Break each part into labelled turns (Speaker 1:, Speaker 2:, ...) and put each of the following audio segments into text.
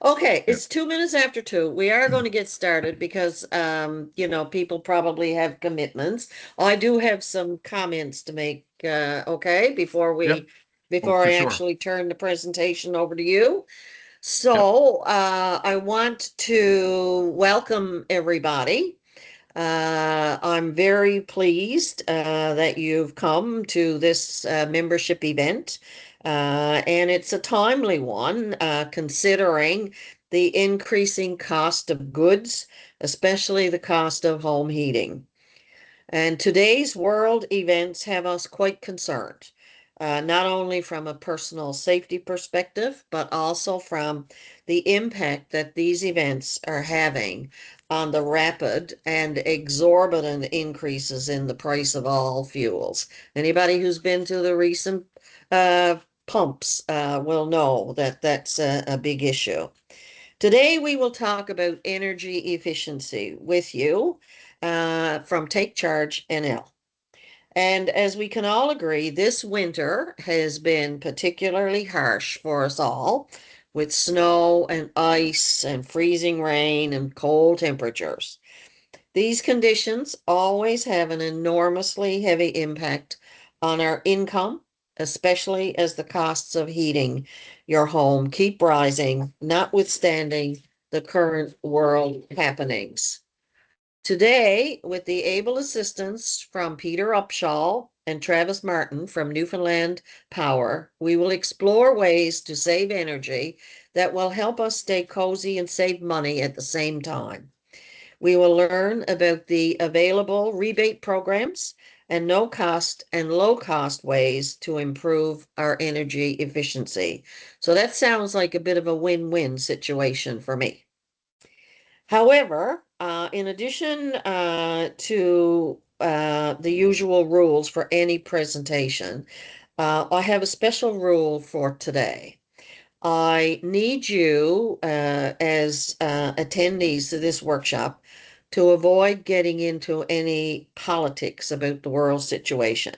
Speaker 1: Okay,
Speaker 2: Yeah.
Speaker 1: it's 2 minutes after two. We are going to get started because, people probably have commitments. I do have some comments to make, okay,
Speaker 2: Yep. Oh,
Speaker 1: before
Speaker 2: for
Speaker 1: I
Speaker 2: sure.
Speaker 1: actually turn the presentation over to you.
Speaker 2: Yep.
Speaker 1: So, I want to welcome everybody. I'm very pleased that you've come to this membership event, and it's a timely one considering the increasing cost of goods, especially the cost of home heating. And today's world events have us quite concerned, not only from a personal safety perspective, but also from the impact that these events are having on the rapid and exorbitant increases in the price of all fuels. Anybody who's been to the recent uh, pumps will know that that's a big issue. Today, we will talk about energy efficiency with you from TakeCharge NL. And as we can all agree, this winter has been particularly harsh for us all, with snow and ice and freezing rain and cold temperatures. These conditions always have an enormously heavy impact on our income, especially as the costs of heating your home keep rising, notwithstanding the current world happenings. Today, with the able assistance from Peter Upshaw and Travis Martin from Newfoundland Power, we will explore ways to save energy that will help us stay cozy and save money at the same time. We will learn about the available rebate programs and no cost and low cost ways to improve our energy efficiency. So that sounds like a bit of a win-win situation for me. However, in addition to the usual rules for any presentation, I have a special rule for today. I need you, as attendees to this workshop, to avoid getting into any politics about the world situation,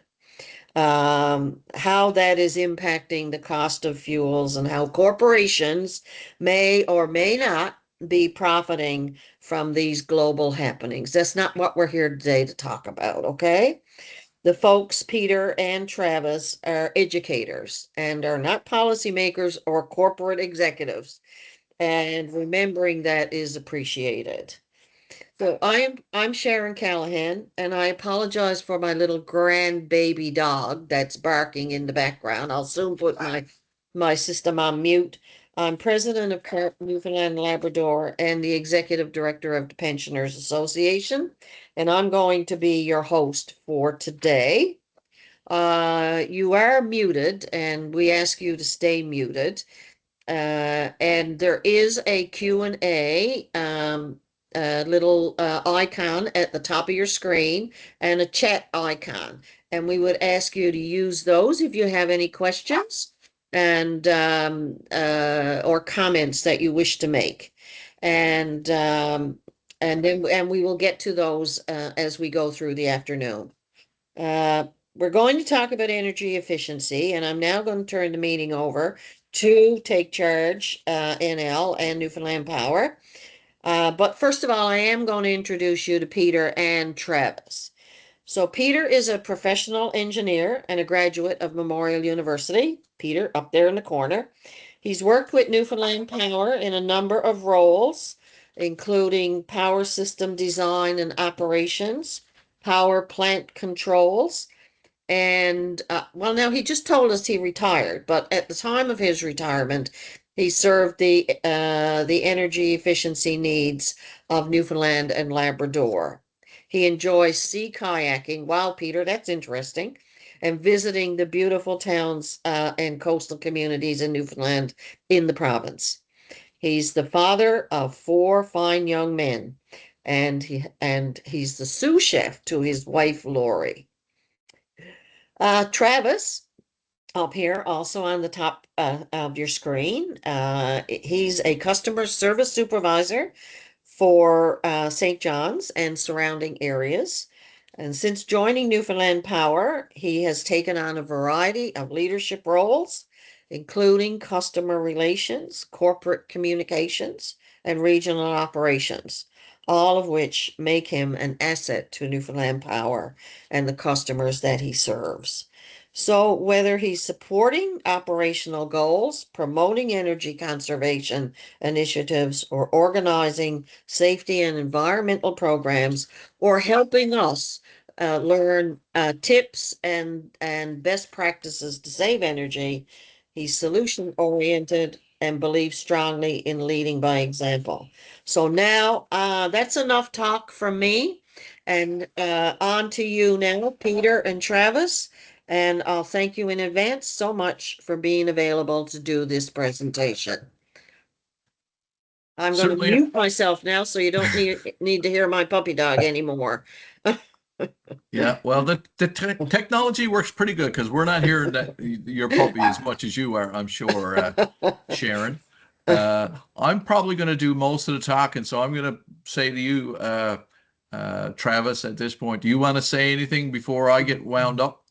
Speaker 1: how that is impacting the cost of fuels, and how corporations may or may not be profiting from these global happenings. That's not what we're here today to talk about, okay? The folks, Peter and Travis, are educators and are not policymakers or corporate executives. And remembering that is appreciated. So I'm Sharon Callahan, and I apologize for my little grandbaby dog that's barking in the background. I'll soon put my system on mute. I'm president of Newfoundland Labrador and the executive director of the Pensioners Association, and I'm going to be your host for today. You are muted, and we ask you to stay muted. And there is a Q&A little icon at the top of your screen and a chat icon. And we would ask you to use those if you have any questions and or comments that you wish to make. And and we will get to those as we go through the afternoon. Uh, we're going to talk about energy efficiency, and I'm now going to turn the meeting over to TakeCharge NL and Newfoundland Power. But first of all, I am going to introduce you to Peter and Travis. So Peter is a professional engineer and a graduate of Memorial University. Peter, up there in the corner. He's worked with Newfoundland Power in a number of roles, including power system design and operations, power plant controls, and well, now he just told us he retired, but at the time of his retirement, he served the energy efficiency needs of Newfoundland and Labrador. He enjoys sea kayaking. Wow, Peter, that's interesting. And visiting the beautiful towns and coastal communities in Newfoundland in the province. He's the father of four fine young men, and he's the sous chef to his wife Lori. Travis, up here, also on the top of your screen, he's a customer service supervisor for St. John's and surrounding areas. And since joining Newfoundland Power, he has taken on a variety of leadership roles, including customer relations, corporate communications, and regional operations, all of which make him an asset to Newfoundland Power and the customers that he serves. So, whether he's supporting operational goals, promoting energy conservation initiatives, or organizing safety and environmental programs, or helping us learn tips and best practices to save energy, he's solution oriented and believes strongly in leading by example. So now that's enough talk from me. And on to you now, Peter and Travis. And I'll thank you in advance so much for being available to do this presentation. I'm going to
Speaker 3: Certainly.
Speaker 1: mute myself now so you don't need to hear my puppy dog anymore.
Speaker 3: Yeah, well, the technology works pretty good because we're not hearing that your puppy as much as you are, I'm sure, Sharon. I'm probably going to do most of the talking, so I'm going to say to you, Travis, at this point, do you want to say anything before I get wound up?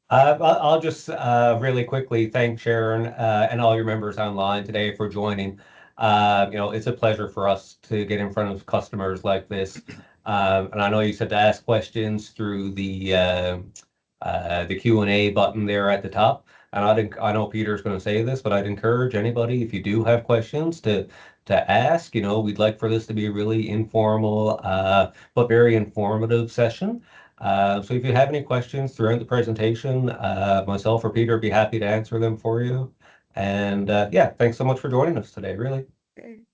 Speaker 4: I'll just really quickly thank Sharon and all your members online today for joining. It's a pleasure for us to get in front of customers like this. And I know you said to ask questions through the Q&A button there at the top. And I know Peter's going to say this, but I'd encourage anybody, if you do have questions, to ask. We'd like for this to be a really informal but very informative session. So if you have any questions throughout the presentation, myself or Peter would be happy to answer them for you. And yeah, thanks so much for joining us today, really.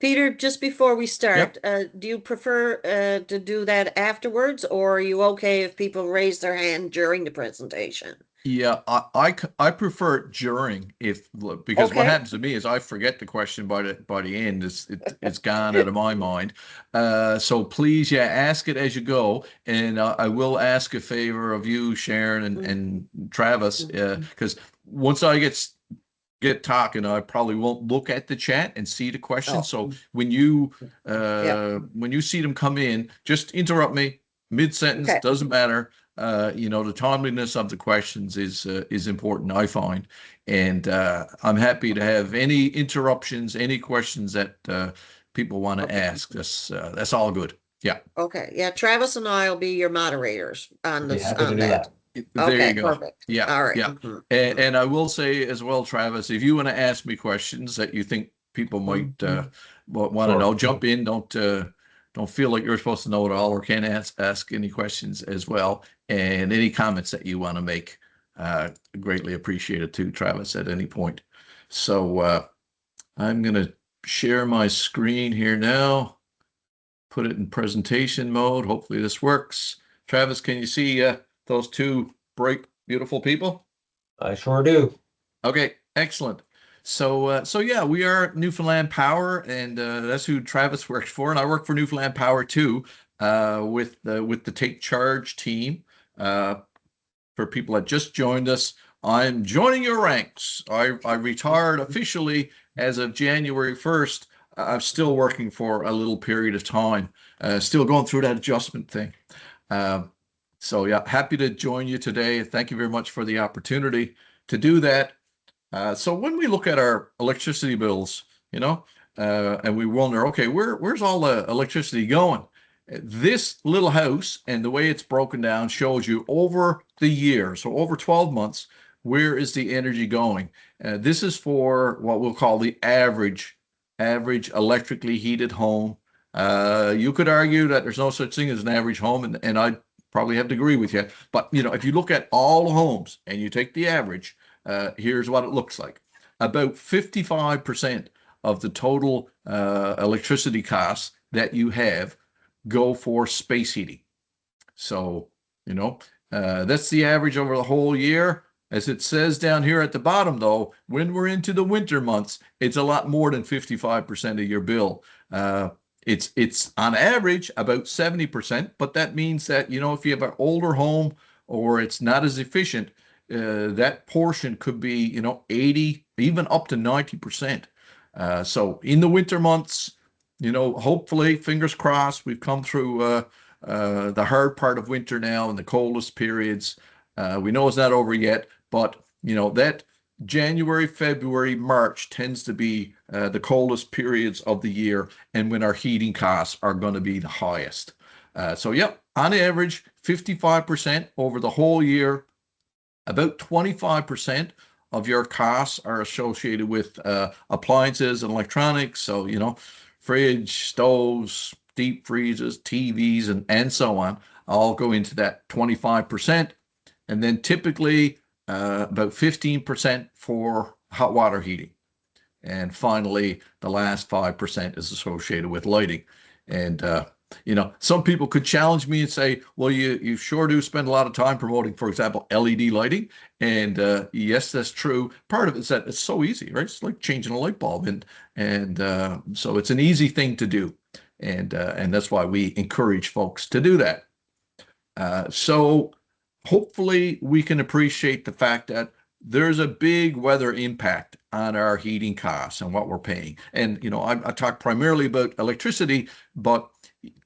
Speaker 1: Peter, just before we start, do you prefer to do that afterwards, or are you okay if people raise their hand during the presentation?
Speaker 3: Yeah, I prefer it during because what happens to me is I forget the question by the end. It's gone out of my mind. So please, yeah, ask it as you go, and I will ask a favor of you, Sharon and Travis, because once I get talking, I probably won't look at the chat and see the questions. So when you see them come in, just interrupt me mid-sentence.
Speaker 1: Okay.
Speaker 3: Doesn't matter. The timeliness of the questions is important, I find, and I'm happy to have any interruptions, any questions that people want to ask. That's all good. Yeah.
Speaker 1: Okay. Yeah, Travis and I will be your moderators on
Speaker 4: Be
Speaker 1: this
Speaker 4: happy to
Speaker 1: on
Speaker 4: do
Speaker 1: that.
Speaker 3: There
Speaker 1: Okay,
Speaker 3: you go.
Speaker 1: perfect.
Speaker 3: Yeah.
Speaker 1: All right.
Speaker 3: Yeah. And I will say as well, Travis, if you want to ask me questions that you think people might want to know, jump in. Don't feel like you're supposed to know it all or can't ask any questions as well. And any comments that you want to make, greatly appreciated too, Travis, at any point. So I'm going to share my screen here now, put it in presentation mode. Hopefully this works. Travis, can you see those two bright, beautiful people?
Speaker 4: I sure do.
Speaker 3: Okay, excellent. So yeah, we are Newfoundland Power, and that's who Travis works for, and I work for Newfoundland Power too, with the TakeCharge team. For people that just joined us, I'm joining your ranks. I retired officially as of January 1st. I'm still working for a little period of time, still going through that adjustment thing. So yeah, happy to join you today. Thank you very much for the opportunity to do that. So when we look at our electricity bills, and we wonder, okay, where's all the electricity going? This little house and the way it's broken down shows you over the year, so over 12 months, where is the energy going? This is for what we'll call the average electrically heated home. You could argue that there's no such thing as an average home, and I probably have to agree with you. But if you look at all homes and you take the average, here's what it looks like. About 55% of the total electricity costs that you have go for space heating. So, that's the average over the whole year. As it says down here at the bottom, though, when we're into the winter months, it's a lot more than 55% of your bill. It's on average about 70%, but that means that, if you have an older home or it's not as efficient, that portion could be, 80, even up to 90%. So in the winter months, hopefully, fingers crossed, we've come through the hard part of winter now and the coldest periods. We know it's not over yet, but that January, February, March tends to be the coldest periods of the year, and when our heating costs are going to be the highest. So, yep, on average, 55% over the whole year. About 25% of your costs are associated with appliances and electronics. So, fridge, stoves, deep freezers, TVs, and so on, all go into that 25%. And then typically about 15% for hot water heating. And finally, the last 5% is associated with lighting. And, some people could challenge me and say, well, you sure do spend a lot of time promoting, for example, LED lighting. And yes, that's true. Part of it is that it's so easy, right? It's like changing a light bulb. And so it's an easy thing to do. And that's why we encourage folks to do that. So hopefully we can appreciate the fact that there's a big weather impact on our heating costs and what we're paying. And, I talk primarily about electricity, but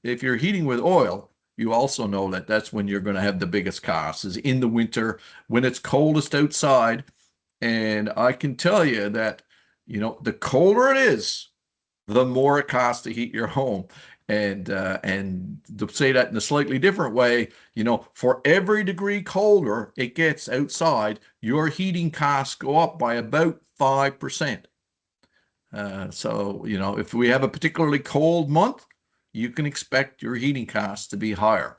Speaker 3: if you're heating with oil, you also know that that's when you're going to have the biggest costs is in the winter when it's coldest outside. And I can tell you that, the colder it is, the more it costs to heat your home. And to say that in a slightly different way, for every degree colder it gets outside, your heating costs go up by about 5%. So, if we have a particularly cold month, you can expect your heating costs to be higher.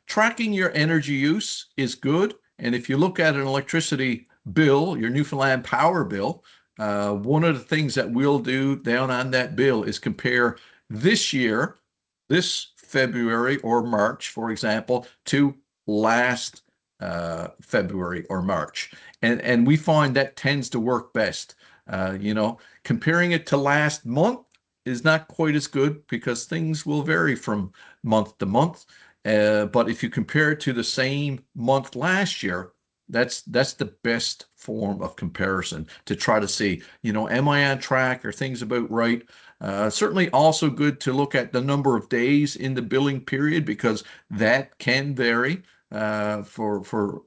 Speaker 3: Tracking your energy use is good. And if you look at an electricity bill, your Newfoundland Power bill, one of the things that we'll do down on that bill is compare this year, this February or March, for example, to last February or March. And we find that tends to work best. Comparing it to last month is not quite as good because things will vary from month to month. But if you compare it to the same month last year, that's the best form of comparison to try to see, am I on track? Are things about right? Certainly also good to look at the number of days in the billing period because that can vary for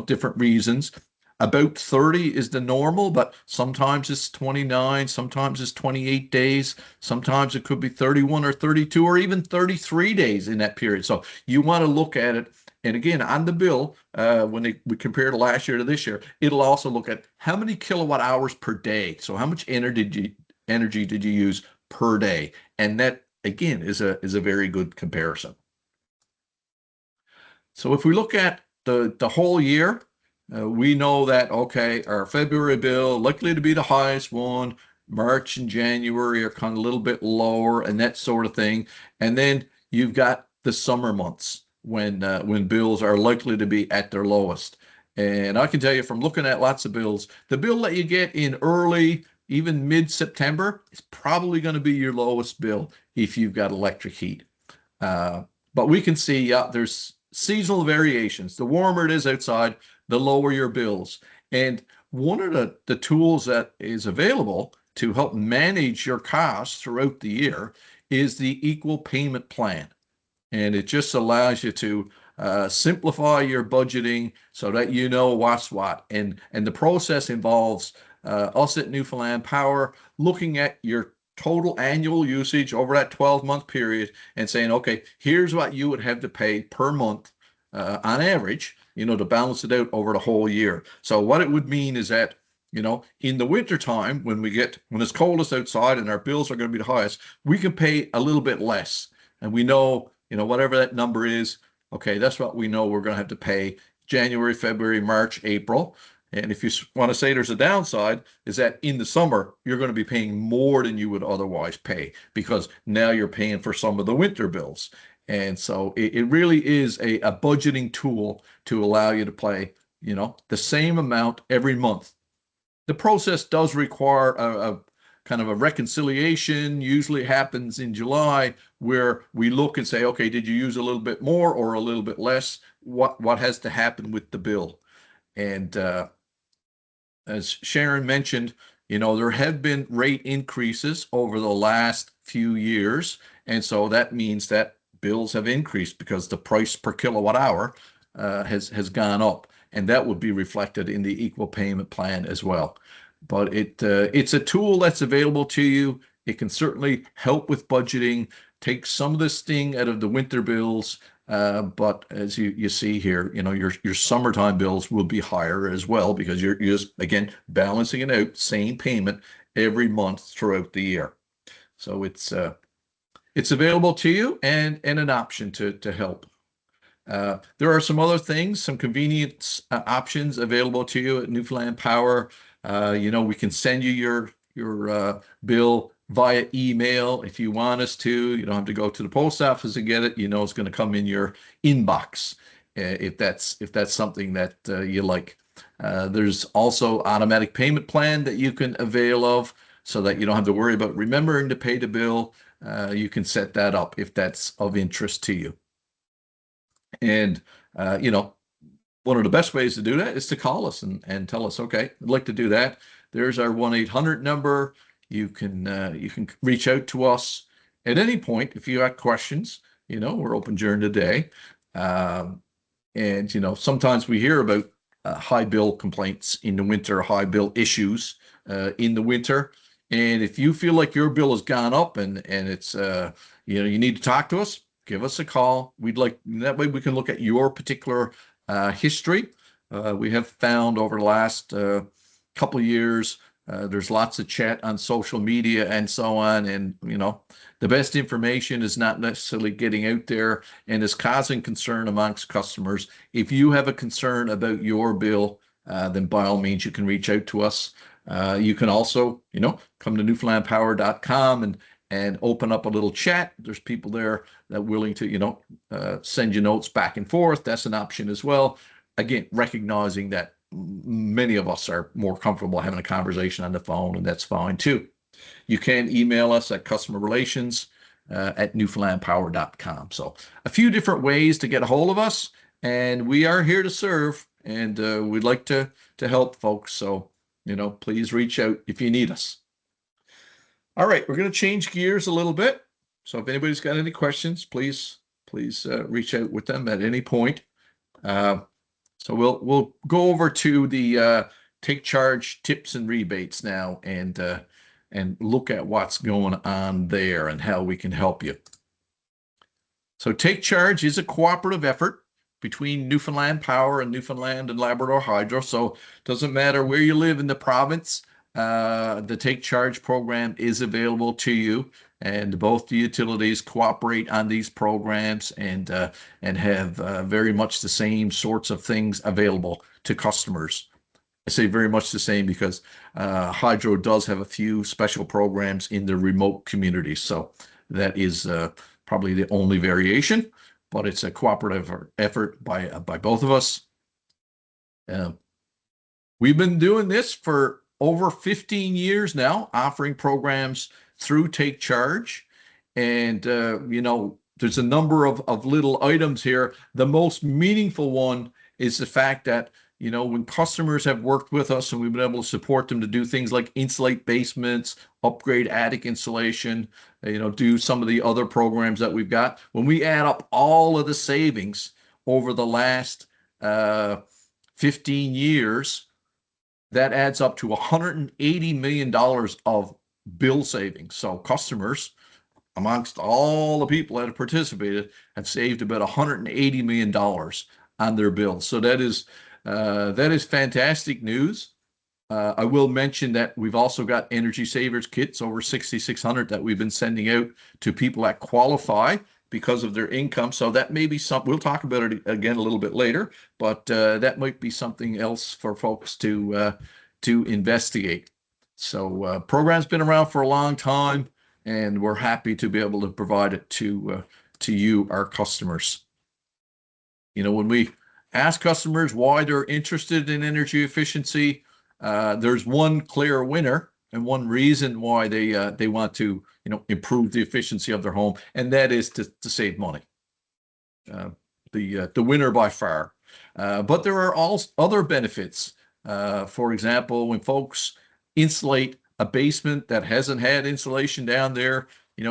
Speaker 3: different reasons. About 30 is the normal, but sometimes it's 29, sometimes it's 28 days, sometimes it could be 31 or 32 or even 33 days in that period. So you want to look at it. And again, on the bill, when we compare to last year to this year, it'll also look at how many kilowatt hours per day. So how much energy did you use per day? And that, again, is a very good comparison. So if we look at the whole year, we know that, okay, our February bill likely to be the highest one. March and January are kind of a little bit lower and that sort of thing. And then you've got the summer months when bills are likely to be at their lowest. And I can tell you from looking at lots of bills, the bill that you get in early, even mid-September, is probably going to be your lowest bill if you've got electric heat. But we can see, there's seasonal variations. The warmer it is outside, the lower your bills. And one of the tools that is available to help manage your costs throughout the year is the equal payment plan. And it just allows you to simplify your budgeting so that you know what's what. And the process involves us at Newfoundland Power looking at your total annual usage over that 12-month period and saying, okay, here's what you would have to pay per month on average, to balance it out over the whole year. So what it would mean is that, in the winter time, when it's coldest outside and our bills are going to be the highest, we can pay a little bit less. And we know, whatever that number is, okay, that's what we know we're going to have to pay January, February, March, April. And if you want to say there's a downside, is that in the summer, you're going to be paying more than you would otherwise pay because now you're paying for some of the winter bills. And so it really is a budgeting tool to allow you to pay, the same amount every month. The process does require a kind of a reconciliation. Usually happens in July where we look and say, okay, did you use a little bit more or a little bit less? What has to happen with the bill? And as Sharon mentioned, there have been rate increases over the last few years. And so that means that bills have increased because the price per kilowatt hour has gone up. and that would be reflected in the equal payment plan as well. But it's a tool that's available to you. It can certainly help with budgeting, take some of the sting out of the winter bills. But as you see here, your summertime bills will be higher as well, because you're just, again, balancing it out, same payment every month throughout the year. So it's available to you, and an option to help. There are some other things, some convenience options available to you at Newfoundland Power. We can send you your bill via email if you want us to. You don't have to go to the post office to get it. It's going to come in your inbox if that's something that you like. There's also automatic payment plan that you can avail of, so that you don't have to worry about remembering to pay the bill. You can set that up if that's of interest to you. And, one of the best ways to do that is to call us and tell us, okay, I'd like to do that. There's our 1-800 number. You can reach out to us at any point if you have questions. We're open during the day. And, sometimes we hear about high bill complaints in the winter, high bill issues in the winter. And if you feel like your bill has gone up and it's, you need to talk to us, give us a call. That way we can look at your particular history. We have found over the last couple of years, there's lots of chat on social media and so on. And, the best information is not necessarily getting out there and is causing concern amongst customers. If you have a concern about your bill, then by all means, you can reach out to us. You can also, come to newfoundlandpower.com and open up a little chat. There's people there that are willing to, send you notes back and forth. That's an option as well. Again, recognizing that many of us are more comfortable having a conversation on the phone, and that's fine too. You can email us at customerrelations at newfoundlandpower.com. So a few different ways to get a hold of us, and we are here to serve, and we'd like to help folks. So, please reach out if you need us. All right, we're going to change gears a little bit. So if anybody's got any questions, please reach out with them at any point. So we'll go over to the TakeCharge tips and rebates now, and look at what's going on there and how we can help you. So TakeCharge is a cooperative effort between Newfoundland Power and Newfoundland and Labrador Hydro. So it doesn't matter where you live in the province. The TakeCharge program is available to you, and both the utilities cooperate on these programs and have very much the same sorts of things available to customers. I say very much the same because Hydro does have a few special programs in the remote communities, so that is probably the only variation, but it's a cooperative effort by both of us. We've been doing this for over 15 years now, offering programs through TakeCharge. And, there's a number of little items here. The most meaningful one is the fact that, when customers have worked with us and we've been able to support them to do things like insulate basements, upgrade attic insulation, do some of the other programs that we've got. When we add up all of the savings over the last 15 years, that adds up to $180 million of bill savings. So customers, amongst all the people that have participated, have saved about $180 million on their bills. So that is fantastic news. I will mention that we've also got Energy Savers kits, over 6,600, that we've been sending out to people that qualify because of their income. So that may be something, we'll talk about it again a little bit later, but that might be something else for folks to investigate. So program's been around for a long time, and we're happy to be able to provide it to you, our customers. When we ask customers why they're interested in energy efficiency, there's one clear winner and one reason why they want to improve the efficiency of their home, and that is to save money. The winner by far. But there are also other benefits. For example, when folks insulate a basement that hasn't had insulation down there,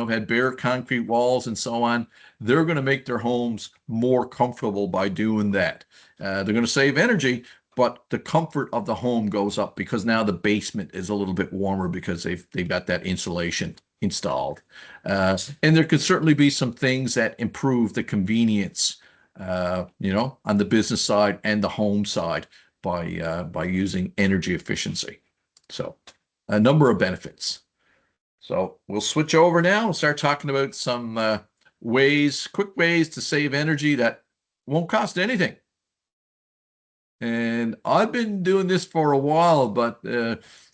Speaker 3: had bare concrete walls and so on, they're going to make their homes more comfortable by doing that. They're going to save energy, but the comfort of the home goes up because now the basement is a little bit warmer because they've got that insulation installed. And there could certainly be some things that improve the convenience, on the business side and the home side by using energy efficiency. So a number of benefits. So we'll switch over now and start talking about some quick ways to save energy that won't cost anything. And I've been doing this for a while, but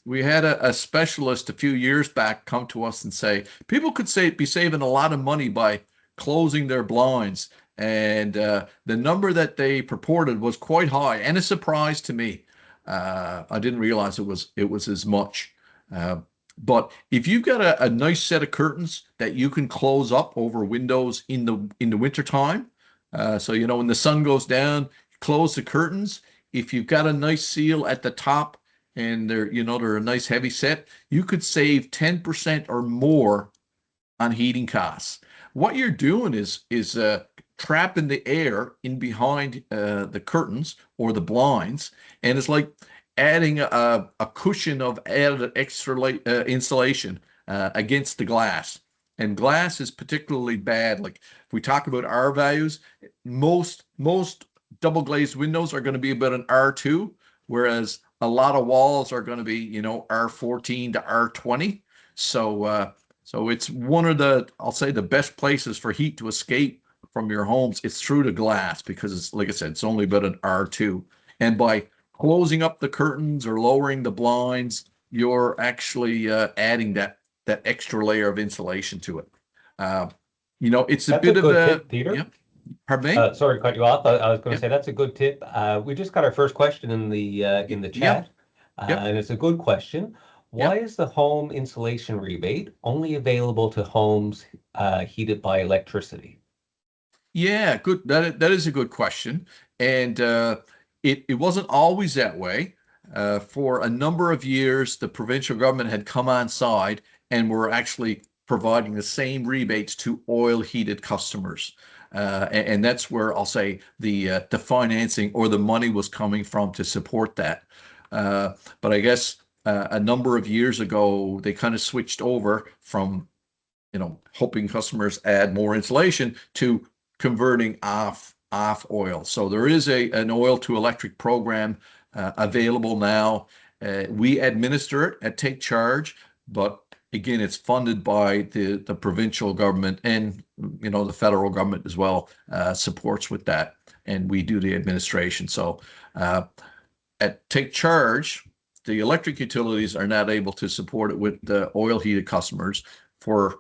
Speaker 3: we had a specialist a few years back come to us and say people could be saving a lot of money by closing their blinds. And the number that they purported was quite high and a surprise to me. I didn't realize it was as much. But if you've got a nice set of curtains that you can close up over windows in the wintertime, so when the sun goes down, close the curtains. If you've got a nice seal at the top and they're a nice heavy set, you could save 10% or more on heating costs. What you're doing is trapping the air in behind the curtains or the blinds, and it's like adding a cushion of added extra insulation against the glass. And glass is particularly bad. Like if we talk about R values, most double glazed windows are going to be about an R2, whereas a lot of walls are going to be, R14 to R20. So it's one of I'll say the best places for heat to escape from your homes. It's through the glass because it's, like I said, it's only about an R2. And by closing up the curtains or lowering the blinds, you're actually adding that extra layer of insulation to it. It's
Speaker 4: That's a good tip, Peter.
Speaker 3: Yeah. Pardon me?
Speaker 4: Sorry to cut you off. I was going to say that's a good tip. We just got our first question in the chat, and it's a good question. Why is the home insulation rebate only available to homes heated by electricity?
Speaker 3: Yeah, good. That is a good question, and it wasn't always that way. For a number of years, the provincial government had come on side and were actually providing the same rebates to oil-heated customers. And that's where I'll say the financing or the money was coming from to support that. But I guess a number of years ago, they kind of switched over from, helping customers add more insulation to converting off oil. So there is an oil to electric program available now. We administer it at TakeCharge, but again, it's funded by the provincial government, and the federal government as well supports with that, and we do the administration. So at TakeCharge, the electric utilities are not able to support it with the oil heated customers. For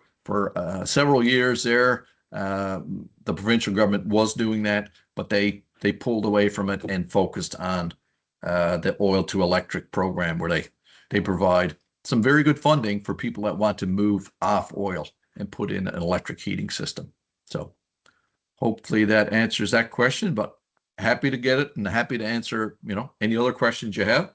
Speaker 3: several years there, the provincial government was doing that, but they pulled away from it and focused on the oil to electric program, where they provide some very good funding for people that want to move off oil and put in an electric heating system. So hopefully that answers that question, but happy to get it and happy to answer, any other questions you have.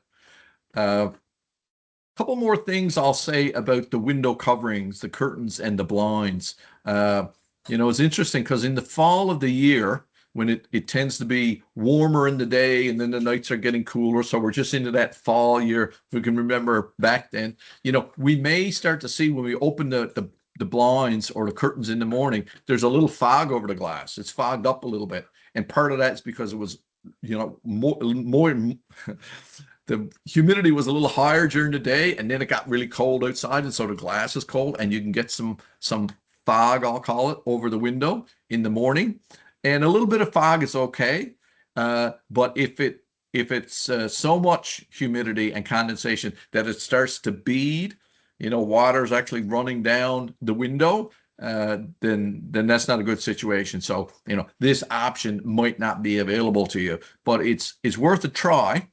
Speaker 3: Couple more things I'll say about the window coverings, the curtains and the blinds. It's interesting because in the fall of the year, when it tends to be warmer in the day and then the nights are getting cooler. So we're just into that fall year. We can remember back then, we may start to see when we open the blinds or the curtains in the morning, there's a little fog over the glass. It's fogged up a little bit. And part of that's because it was, more the humidity was a little higher during the day, and then it got really cold outside. And so the glass is cold, and you can get some fog, I'll call it, over the window in the morning. And a little bit of fog is okay, but if it's so much humidity and condensation that it starts to bead, water is actually running down the window, then that's not a good situation. So this option might not be available to you, but it's worth a try.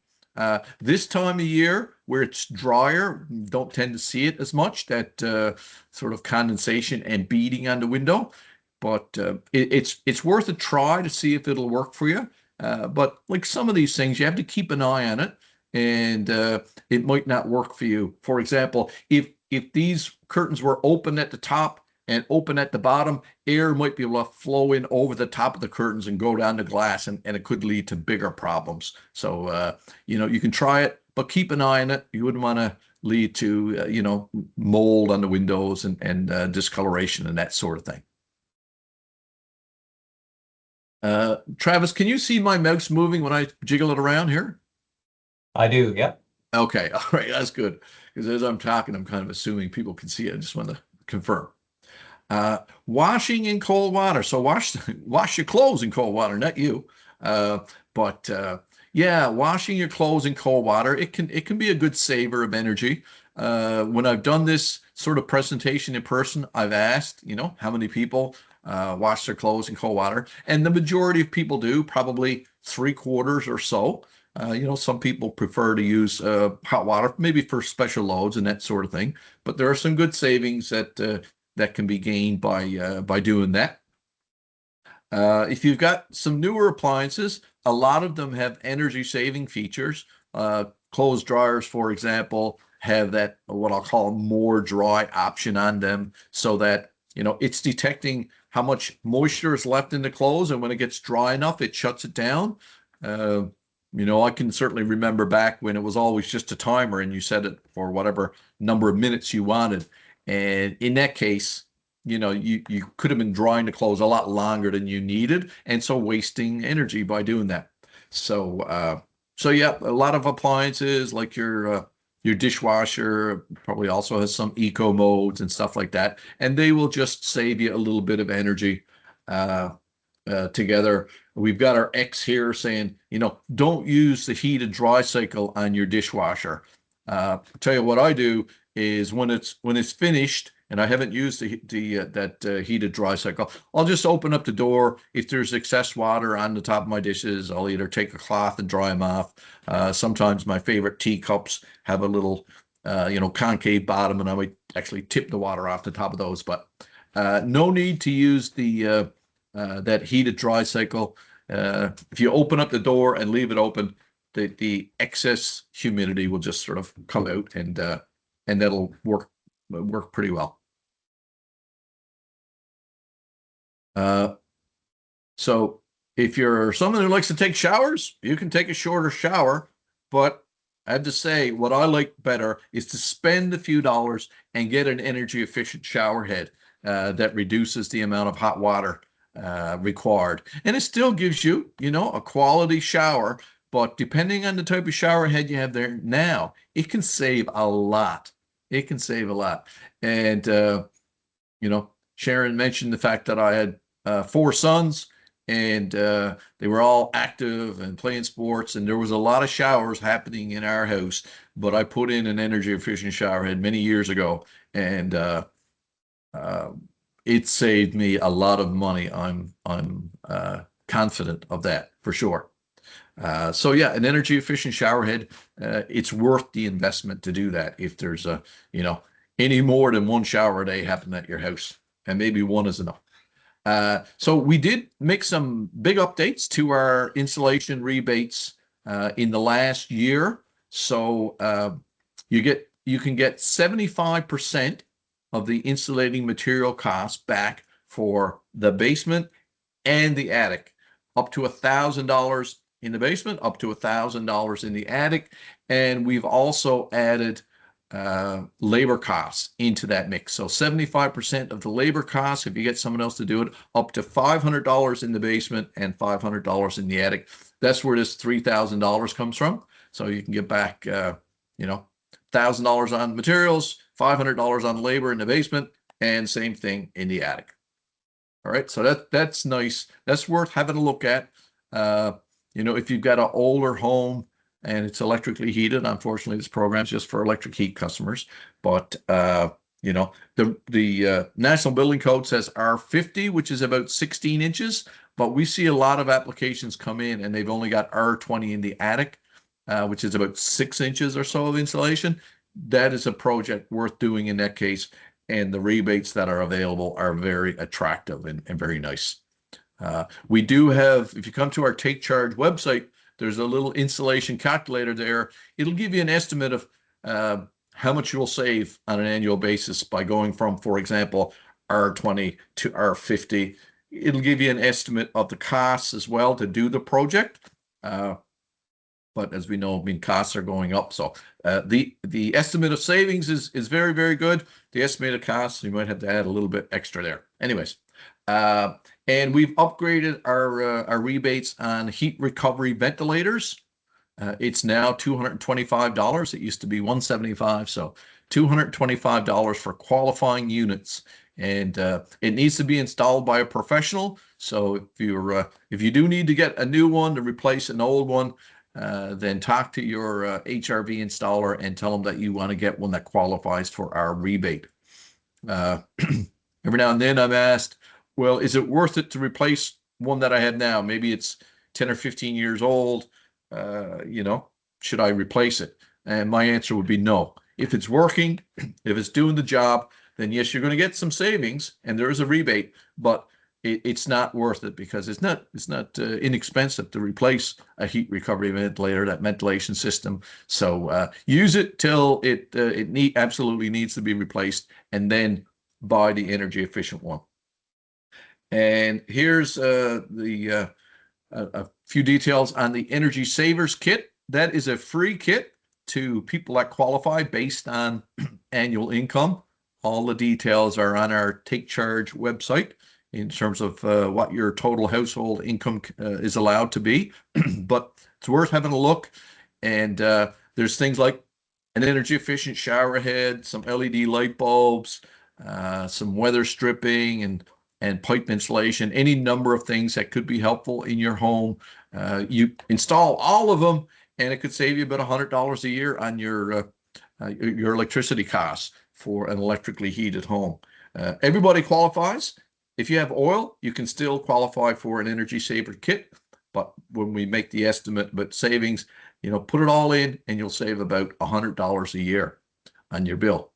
Speaker 3: This time of year where it's drier, don't tend to see it as much, that sort of condensation and beading on the window. But it's worth a try to see if it'll work for you. But like some of these things, you have to keep an eye on it, and it might not work for you. For example, if these curtains were open at the top and open at the bottom, air might be able to flow in over the top of the curtains and go down the glass, and it could lead to bigger problems. So, you can try it, but keep an eye on it. You wouldn't want to lead to, mold on the windows and discoloration and that sort of thing. Travis, can you see my mouse moving when I jiggle it around here?
Speaker 4: I do, yep.
Speaker 3: Okay, all right, that's good. Because as I'm talking, I'm kind of assuming people can see it. I just want to confirm. Washing in cold water. So wash your clothes in cold water, not you. But yeah, washing your clothes in cold water, it can be a good saver of energy. When I've done this sort of presentation in person, I've asked, how many people wash their clothes in cold water, and the majority of people do, probably 3/4 or so. Some people prefer to use hot water, maybe for special loads and that sort of thing. But there are some good savings that can be gained by doing that. If you've got some newer appliances, a lot of them have energy saving features. Clothes dryers, for example, have that, what I'll call, more dry option on them, so that it's detecting how much moisture is left in the clothes, and when it gets dry enough, it shuts it down. I can certainly remember back when it was always just a timer and you set it for whatever number of minutes you wanted. And in that case, you could have been drying the clothes a lot longer than you needed, and so wasting energy by doing that. So yeah, a lot of appliances like your dishwasher probably also has some eco modes and stuff like that, and they will just save you a little bit of energy. Together, we've got our X here saying, don't use the heated dry cycle on your dishwasher. Tell you what I do is when it's finished and I haven't used that heated dry cycle, I'll just open up the door. If there's excess water on the top of my dishes, I'll either take a cloth and dry them off. Sometimes my favorite teacups have a little, concave bottom, and I might actually tip the water off the top of those. But no need to use that heated dry cycle. If you open up the door and leave it open, the excess humidity will just sort of come out, and that'll work pretty well. So if you're someone who likes to take showers, you can take a shorter shower, but I have to say, what I like better is to spend a few dollars and get an energy efficient shower head that reduces the amount of hot water required. And it still gives you, a quality shower, but depending on the type of shower head you have there now, it can save a lot. It can save a lot. And, Sharon mentioned the fact that I had 4 sons, and they were all active and playing sports, and there was a lot of showers happening in our house, but I put in an energy efficient shower head many years ago, and it saved me a lot of money. I'm confident of that for sure. So yeah, an energy efficient shower head, it's worth the investment to do that if there's any more than one shower a day happening at your house, and maybe one is enough. So we did make some big updates to our installation rebates in the last year. So you can get 75% of the insulating material costs back for the basement and the attic, up to $1,000 in the basement, up to $1,000 in the attic. And we've also added labor costs into that mix. So 75% of the labor costs, if you get someone else to do it, up to $500 in the basement and $500 in the attic. That's where this $3,000 comes from. So you can get back, $1,000 on materials, $500 on labor in the basement, and same thing in the attic. All right, so that's nice. That's worth having a look at. If you've got an older home and it's electrically heated, unfortunately, this program is just for electric heat customers. But the National Building Code says R50, which is about 16 inches. But we see a lot of applications come in and they've only got R20 in the attic, which is about 6 inches or so of insulation. That is a project worth doing in that case. And the rebates that are available are very attractive and very nice. We do have, if you come to our TakeCharge website, there's a little installation calculator there. It'll give you an estimate of how much you'll save on an annual basis by going from, for example, R20 to R50. It'll give you an estimate of the costs as well to do the project. But as we know, I mean, costs are going up. So the estimate of savings is very, very good. The estimated costs, you might have to add a little bit extra there. Anyways, and we've upgraded our rebates on heat recovery ventilators. It's now $225. It used to be $175. So $225 for qualifying units. And it needs to be installed by a professional. So if you do need to get a new one to replace an old one, then talk to your HRV installer and tell them that you want to get one that qualifies for our rebate. Every now and then I'm asked, well, is it worth it to replace one that I have now? Maybe it's 10 or 15 years old. Should I replace it? And my answer would be no. If it's working, if it's doing the job, then yes, you're going to get some savings and there is a rebate, but it's not worth it because it's not inexpensive to replace a heat recovery ventilator, that ventilation system. So use it till it absolutely needs to be replaced, and then buy the energy efficient one. And here's a few details on the Energy Savers Kit. That is a free kit to people that qualify based on annual income. All the details are on our TakeCharge website in terms of what your total household income is allowed to be. But it's worth having a look. And there's things like an energy efficient shower head, some LED light bulbs, some weather stripping and pipe insulation, any number of things that could be helpful in your home. You install all of them and it could save you about $100 a year on your electricity costs for an electrically heated home. Everybody qualifies. If you have oil, you can still qualify for an Energy Saver Kit. But when we make the estimate about savings, put it all in and you'll save about $100 a year on your bill.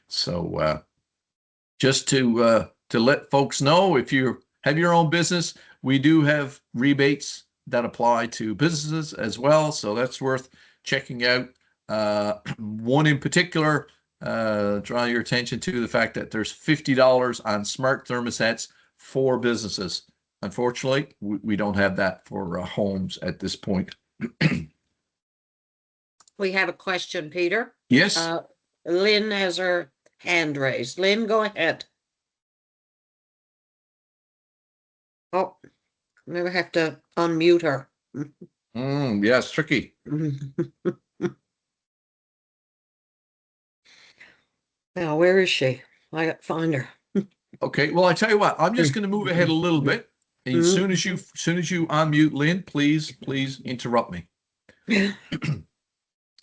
Speaker 3: So just to let folks know, if you have your own business, we do have rebates that apply to businesses as well. So that's worth checking out. One in particular, draw your attention to the fact that there's $50 on smart thermostats for businesses. Unfortunately, we don't have that for homes at this point.
Speaker 1: We have a question, Peter.
Speaker 3: Yes.
Speaker 1: Lynn has her hand raised. Lynn, go ahead. Oh, maybe I have to unmute her.
Speaker 3: Yes, tricky.
Speaker 1: Now, where is she? I got to find her.
Speaker 3: Okay, well, I tell you what, I'm just going to move ahead a little bit. And as soon as you unmute Lynn, please interrupt me.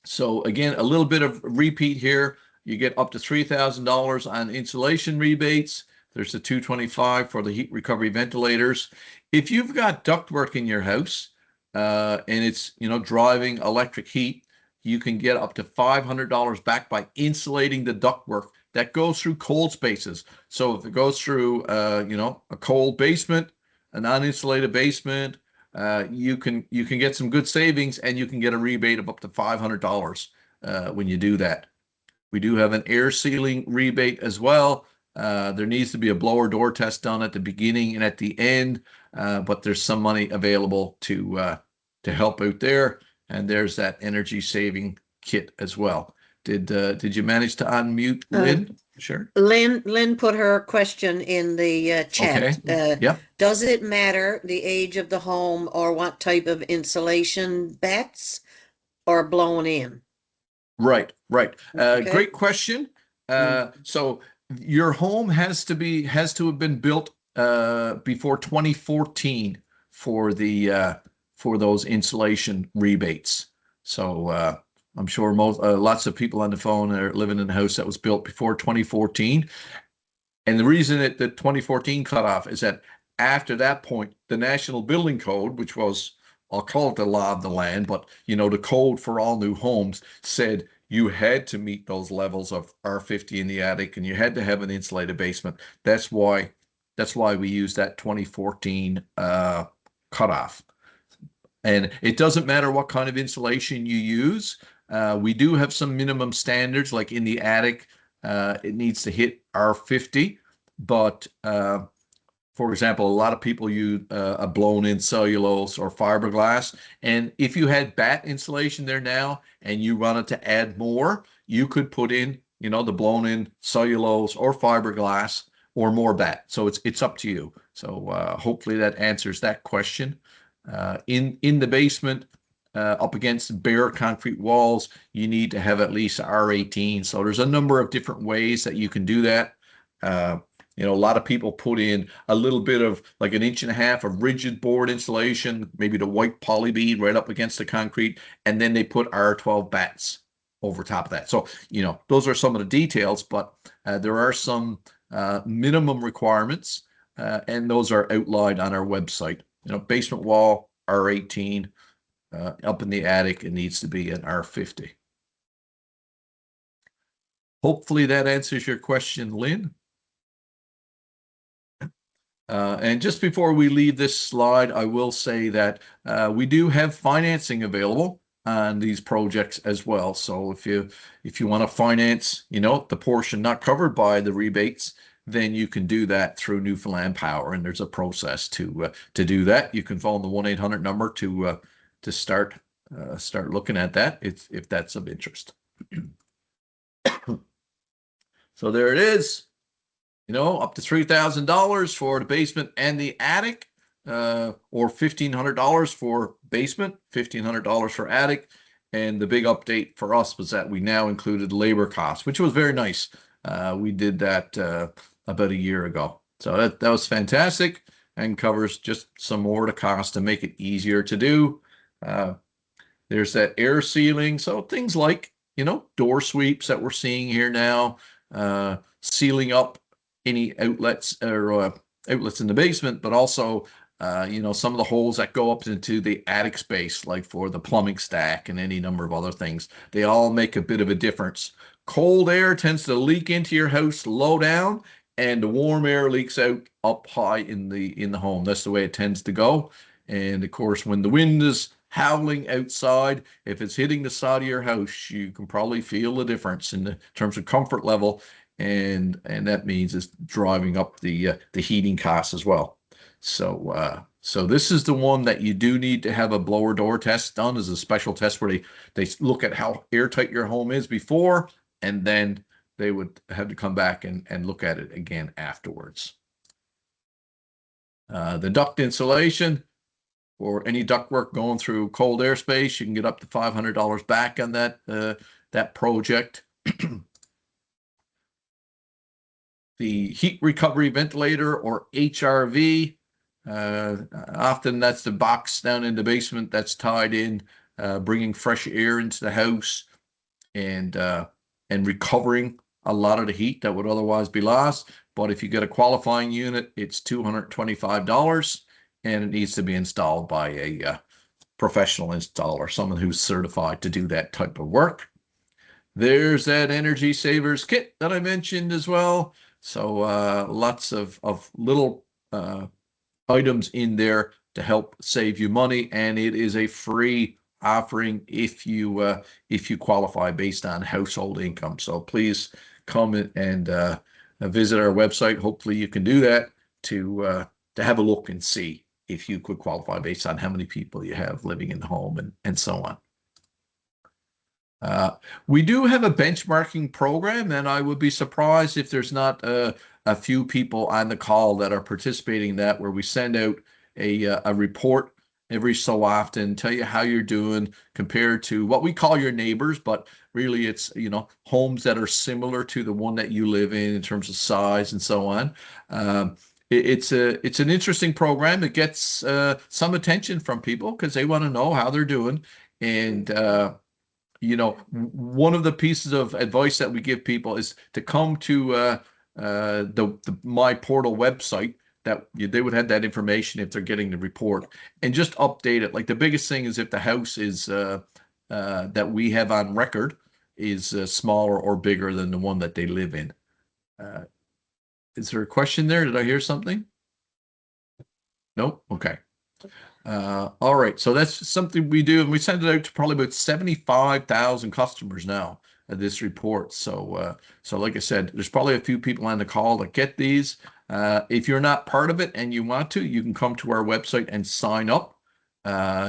Speaker 3: So again, a little bit of repeat here. You get up to $3,000 on insulation rebates. There's the $225 for the heat recovery ventilators. If you've got ductwork in your house and it's driving electric heat, you can get up to $500 back by insulating the ductwork that goes through cold spaces. So if it goes through a cold basement, an uninsulated basement, you can get some good savings and you can get a rebate of up to $500 when you do that. We do have an air sealing rebate as well. There needs to be a blower door test done at the beginning and at the end, but there's some money available to help out there. And there's that energy saving kit as well. Did you manage to unmute Lynn? Sure.
Speaker 1: Lynn put her question in the chat.
Speaker 3: Okay. Yeah.
Speaker 1: Does it matter the age of the home or what type of insulation bats or blown in?
Speaker 3: Right.
Speaker 1: Okay.
Speaker 3: Great question. So your home has to have been built before 2014 for those insulation rebates. So I'm sure lots of people on the phone are living in a house that was built before 2014. And the reason that the 2014 cutoff is that after that point, the National Building Code, which was, I'll call it the law of the land, but the code for all new homes said you had to meet those levels of R50 in the attic and you had to have an insulated basement. That's why we use that 2014 cutoff. And it doesn't matter what kind of insulation you use. We do have some minimum standards, like in the attic, it needs to hit R50. but for example, a lot of people use a blown-in cellulose or fiberglass, and if you had bat insulation there now and you wanted to add more, you could put in, the blown-in cellulose or fiberglass or more bat. So it's up to you. So hopefully that answers that question. In the basement, up against bare concrete walls, you need to have at least R18. So there's a number of different ways that you can do that. A lot of people put in a little bit of like 1.5 inches of rigid board insulation, maybe the white poly bead right up against the concrete, and then they put R12 bats over top of that. So, those are some of the details, but there are some minimum requirements, and those are outlined on our website. Basement wall, R18, up in the attic, it needs to be an R50. Hopefully that answers your question, Lynn. And just before we leave this slide, I will say that we do have financing available on these projects as well. So if you want to finance, the portion not covered by the rebates, then you can do that through Newfoundland Power, and there's a process to do that. You can phone the 1-800 number to start looking at that if that's of interest. So there it is. Up to $3,000 for the basement and the attic, or $1,500 for basement, $1,500 for attic. And the big update for us was that we now included labor costs, which was very nice. We did that about a year ago. So that was fantastic and covers just some more to cost to make it easier to do. There's that air sealing. So things like, door sweeps that we're seeing here now, sealing up any outlets or outlets in the basement, but also, some of the holes that go up into the attic space, like for the plumbing stack and any number of other things, they all make a bit of a difference. Cold air tends to leak into your house low down, and the warm air leaks out up high in the home. That's the way it tends to go. And of course, when the wind is howling outside, if it's hitting the side of your house, you can probably feel the difference in terms of comfort level. And that means it's driving up the heating costs as well. So this is the one that you do need to have a blower door test done, as a special test where they look at how airtight your home is before, and then they would have to come back and look at it again afterwards. The duct insulation, or any ductwork going through cold airspace, you can get up to $500 back on that project. The heat recovery ventilator, or HRV, often that's the box down in the basement that's tied in, bringing fresh air into the house and recovering a lot of the heat that would otherwise be lost. But if you get a qualifying unit, it's $225, and it needs to be installed by a professional installer, someone who's certified to do that type of work. There's that Energy Savers kit that I mentioned as well. So lots of little items in there to help save you money, and it is a free offering if you qualify based on household income. So please come and visit our website. Hopefully you can do that to have a look and see if you could qualify based on how many people you have living in the home and so on. We do have a benchmarking program, and I would be surprised if there's not a few people on the call that are participating in that, where we send out a report every so often, tell you how you're doing compared to what we call your neighbors, but really it's, homes that are similar to the one that you live in terms of size and so on. It's an interesting program. It gets some attention from people because they want to know how they're doing. And one of the pieces of advice that we give people is to come to the My Portal website, that they would have that information if they're getting the report, and just update it. Like, the biggest thing is if the house is that we have on record is smaller or bigger than the one that they live in. Is there a question there? Did I hear something? Nope. Okay. All right. So that's something we do, and we send it out to probably about 75,000 customers now. this report. So so like I said, there's probably a few people on the call that get these. If you're not part of it and you want to, you can come to our website and sign up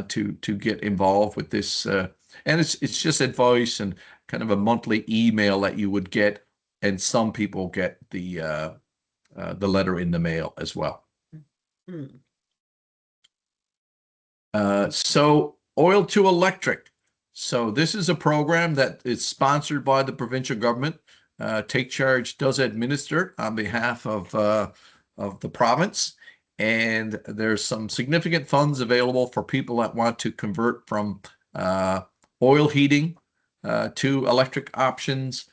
Speaker 3: to get involved with this. And it's just advice and kind of a monthly email that you would get, and some people get the letter in the mail as well.
Speaker 1: Hmm.
Speaker 3: So oil to electric. So this is a program that is sponsored by the provincial government. TakeCharge does administer on behalf of the province, and there's some significant funds available for people that want to convert from oil heating to electric options.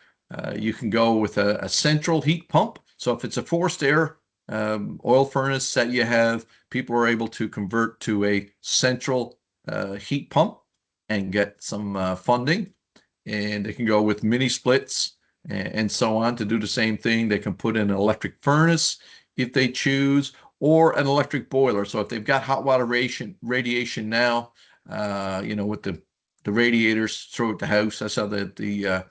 Speaker 3: You can go with a central heat pump. So if it's a forced air oil furnace that you have, people are able to convert to a central heat pump and get some funding. And they can go with mini splits and so on to do the same thing. They can put in an electric furnace if they choose, or an electric boiler. So if they've got hot water radiation now, with the radiators throughout the house, that's how the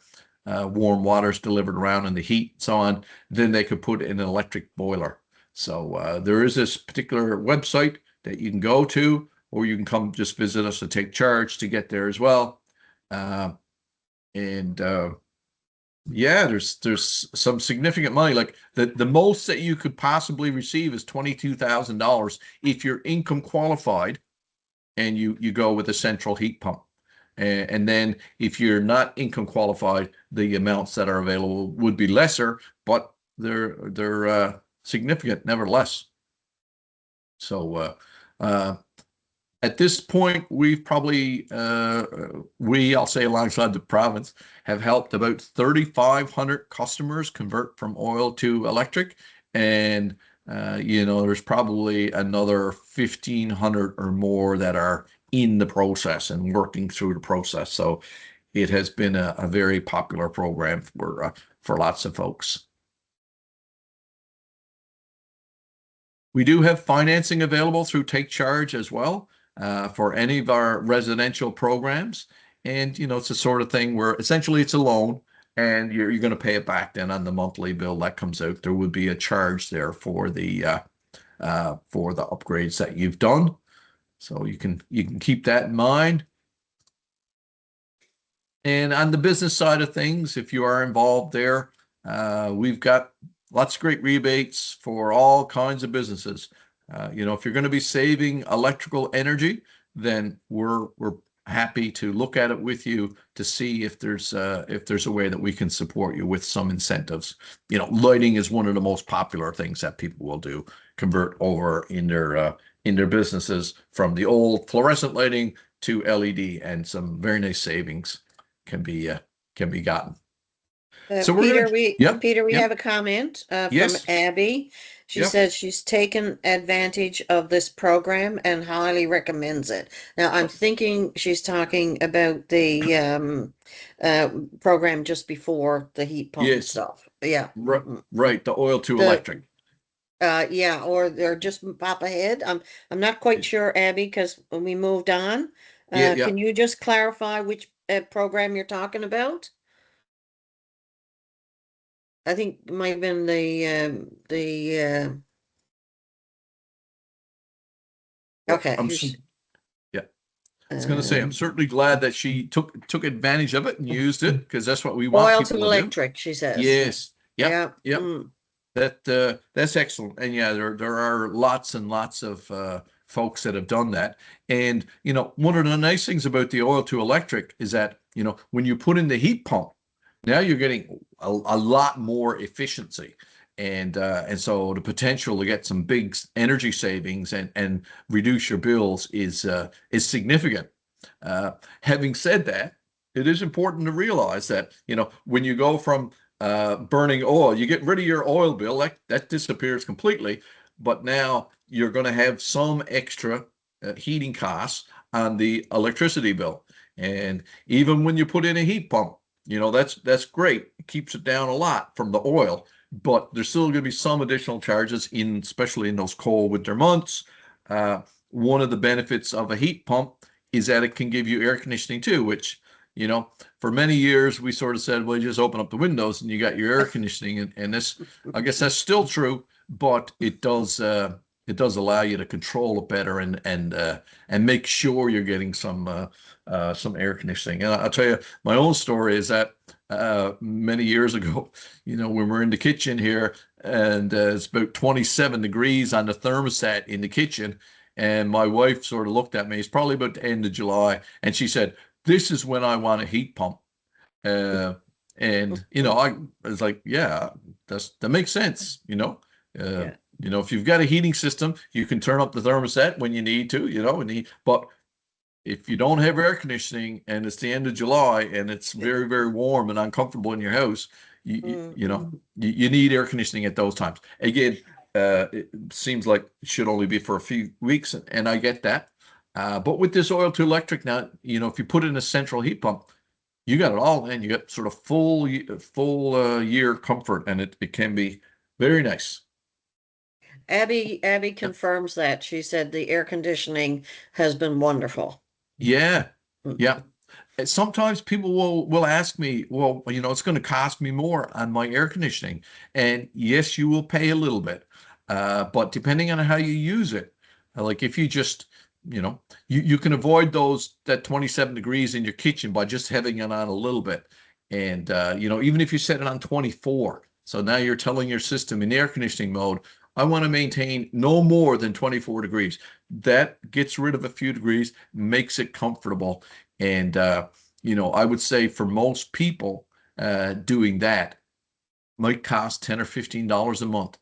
Speaker 3: warm water is delivered around and the heat and so on, then they could put in an electric boiler. So there is this particular website that you can go to, or you can come just visit us to TakeCharge to get there as well. Yeah, there's some significant money. Like the most that you could possibly receive is $22,000 if you're income qualified and you go with a central heat pump. And then if you're not income qualified, the amounts that are available would be lesser, but they're significant nevertheless. So at this point, we've probably, I'll say alongside the province, have helped about 3,500 customers convert from oil to electric. And, there's probably another 1,500 or more that are in the process and working through the process. So it has been a very popular program for lots of folks. We do have financing available through TakeCharge as well. For any of our residential programs. And, it's the sort of thing where essentially it's a loan and you're going to pay it back then on the monthly bill that comes out. There would be a charge there for the upgrades that you've done. So you can keep that in mind. And on the business side of things, if you are involved there, we've got lots of great rebates for all kinds of businesses. If you're going to be saving electrical energy, then we're happy to look at it with you to see if there's a way that we can support you with some incentives. Lighting is one of the most popular things that people will do, convert over in their businesses from the old fluorescent lighting to LED, and some very nice savings can be gotten. So
Speaker 1: Peter, we
Speaker 3: yep.
Speaker 1: have a comment from
Speaker 3: Yes.
Speaker 1: Abby. She
Speaker 3: Yep.
Speaker 1: says she's taken advantage of this program and highly recommends it. Now, I'm thinking she's talking about the program just before the heat pump
Speaker 3: Yes.
Speaker 1: stuff. Yeah.
Speaker 3: Right. The oil to electric.
Speaker 1: Yeah, or they're just pop ahead. I'm not quite sure, Abby, because when we moved on.
Speaker 3: Yeah.
Speaker 1: Can you just clarify which program you're talking about? I think it might have been okay.
Speaker 3: Yeah. I was going to say, I'm certainly glad that she took advantage of it and used it, because that's what we want
Speaker 1: Oil
Speaker 3: people
Speaker 1: to
Speaker 3: to
Speaker 1: electric, she says.
Speaker 3: Yes.
Speaker 1: Yeah.
Speaker 3: Yep. That's excellent. And yeah, there are lots and lots of folks that have done that. And one of the nice things about the oil to electric is that when you put in the heat pump, now you're getting a lot more efficiency. And so the potential to get some big energy savings and reduce your bills is significant. Having said that, it is important to realize that when you go from burning oil, you get rid of your oil bill, that disappears completely. But now you're going to have some extra heating costs on the electricity bill. And even when you put in a heat pump, that's great. It keeps it down a lot from the oil, but there's still going to be some additional charges, especially in those cold winter months. One of the benefits of a heat pump is that it can give you air conditioning too, which for many years we sort of said, well, you just open up the windows and you got your air conditioning, and this, I guess that's still true, but it does allow you to control it better and make sure you're getting some air conditioning. And I'll tell you, my own story is that many years ago, when we're in the kitchen here, and it's about 27 degrees on the thermostat in the kitchen, and my wife sort of looked at me. It's probably about the end of July, and she said, "This is when I want a heat pump." And I was like, "Yeah, that makes sense."
Speaker 1: Yeah.
Speaker 3: If you've got a heating system, you can turn up the thermostat when you need to. But if you don't have air conditioning and it's the end of July and it's very, very warm and uncomfortable in your house, you need air conditioning at those times. Again, it seems like it should only be for a few weeks, and I get that. But with this oil to electric now, if you put in a central heat pump, you got it all, and you get sort of full year comfort, and it can be very nice.
Speaker 1: Abby confirms that. She said the air conditioning has been wonderful.
Speaker 3: Yeah, yeah. Sometimes people will ask me, well, it's going to cost me more on my air conditioning, and yes, you will pay a little bit, but depending on how you use it, like if you just, you can avoid that 27 degrees in your kitchen by just having it on a little bit, and even if you set it on 24, so now you're telling your system in air conditioning mode, I want to maintain no more than 24 degrees. That gets rid of a few degrees, makes it comfortable. And, I would say for most people, doing that might cost $10 or $15 a month.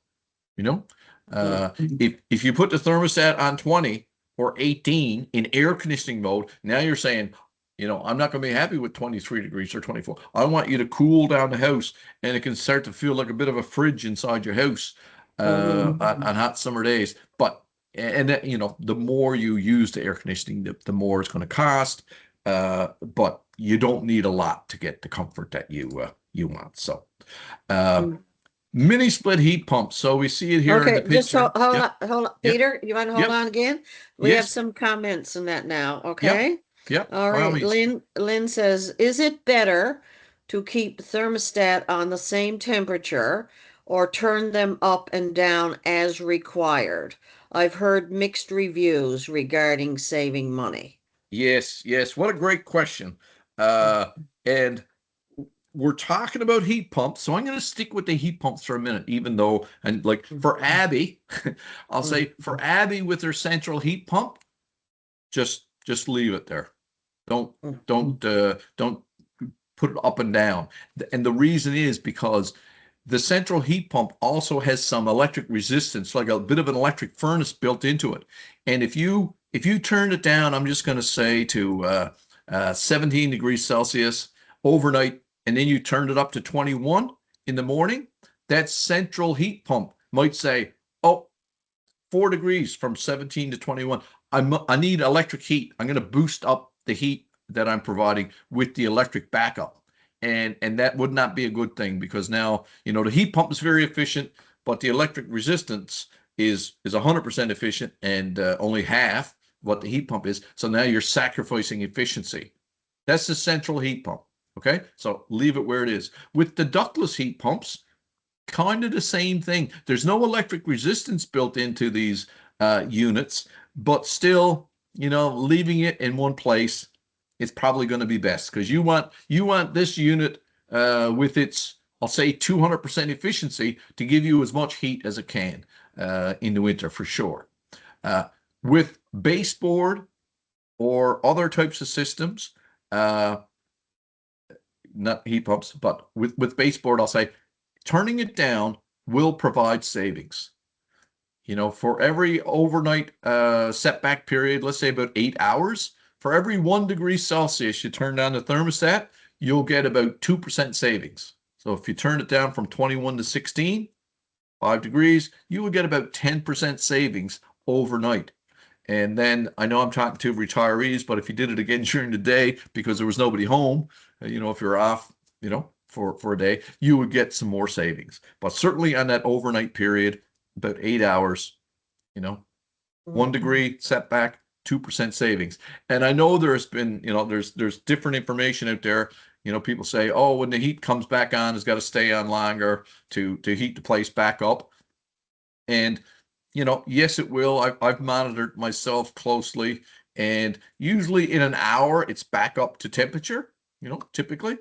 Speaker 3: If you put the thermostat on 20 or 18 in air conditioning mode, now you're saying, I'm not going to be happy with 23 degrees or 24. I want you to cool down the house, and it can start to feel like a bit of a fridge inside your house on hot summer days. But the more you use the air conditioning, the more it's going to cost. But you don't need a lot to get the comfort that you want. So, mini split heat pumps. So we see it here in the
Speaker 1: Okay, just
Speaker 3: picture.
Speaker 1: hold
Speaker 3: Yep.
Speaker 1: on, hold on.
Speaker 3: Yep.
Speaker 1: Peter, you want to hold
Speaker 3: Yep.
Speaker 1: on again? We have
Speaker 3: Yes.
Speaker 1: some comments in that now, okay?
Speaker 3: Yep.
Speaker 1: All
Speaker 3: By all
Speaker 1: right,
Speaker 3: means.
Speaker 1: Lynn says, is it better to keep the thermostat on the same temperature or turn them up and down as required? I've heard mixed reviews regarding saving money.
Speaker 3: Yes. What a great question. And we're talking about heat pumps, so I'm going to stick with the heat pumps for a minute, even though, and like for Abby, I'll say for Abby with her central heat pump, just leave it there. Don't put it up and down. And the reason is because the central heat pump also has some electric resistance, like a bit of an electric furnace built into it. And if you turn it down, I'm just going to say to 17 degrees Celsius overnight, and then you turned it up to 21 in the morning, that central heat pump might say, oh, 4 degrees from 17 to 21. I need electric heat. I'm going to boost up the heat that I'm providing with the electric backup. And that would not be a good thing, because now, the heat pump is very efficient, but the electric resistance is 100% efficient, and only half what the heat pump is. So now you're sacrificing efficiency. That's the central heat pump. Okay, so leave it where it is. With the ductless heat pumps, kind of the same thing. There's no electric resistance built into these units, but still, leaving it in one place is probably going to be best, because you want this unit with its, I'll say, 200% efficiency to give you as much heat as it can in the winter for sure. With baseboard or other types of systems, not heat pumps, but with baseboard, I'll say turning it down will provide savings. For every overnight setback period, let's say about 8 hours, for every 1 degree Celsius you turn down the thermostat, you'll get about 2% savings. So if you turn it down from 21 to 16, 5 degrees, you will get about 10% savings overnight. And then I know I'm talking to retirees, but if you did it again during the day because there was nobody home, if you're off, for a day, you would get some more savings. But certainly on that overnight period, about 8 hours, 1 degree setback, 2% savings. And I know there's been, there's different information out there. People say, oh, when the heat comes back on, it's got to stay on longer to heat the place back up. And, yes, it will. I've monitored myself closely, and usually in an hour, it's back up to temperature, typically.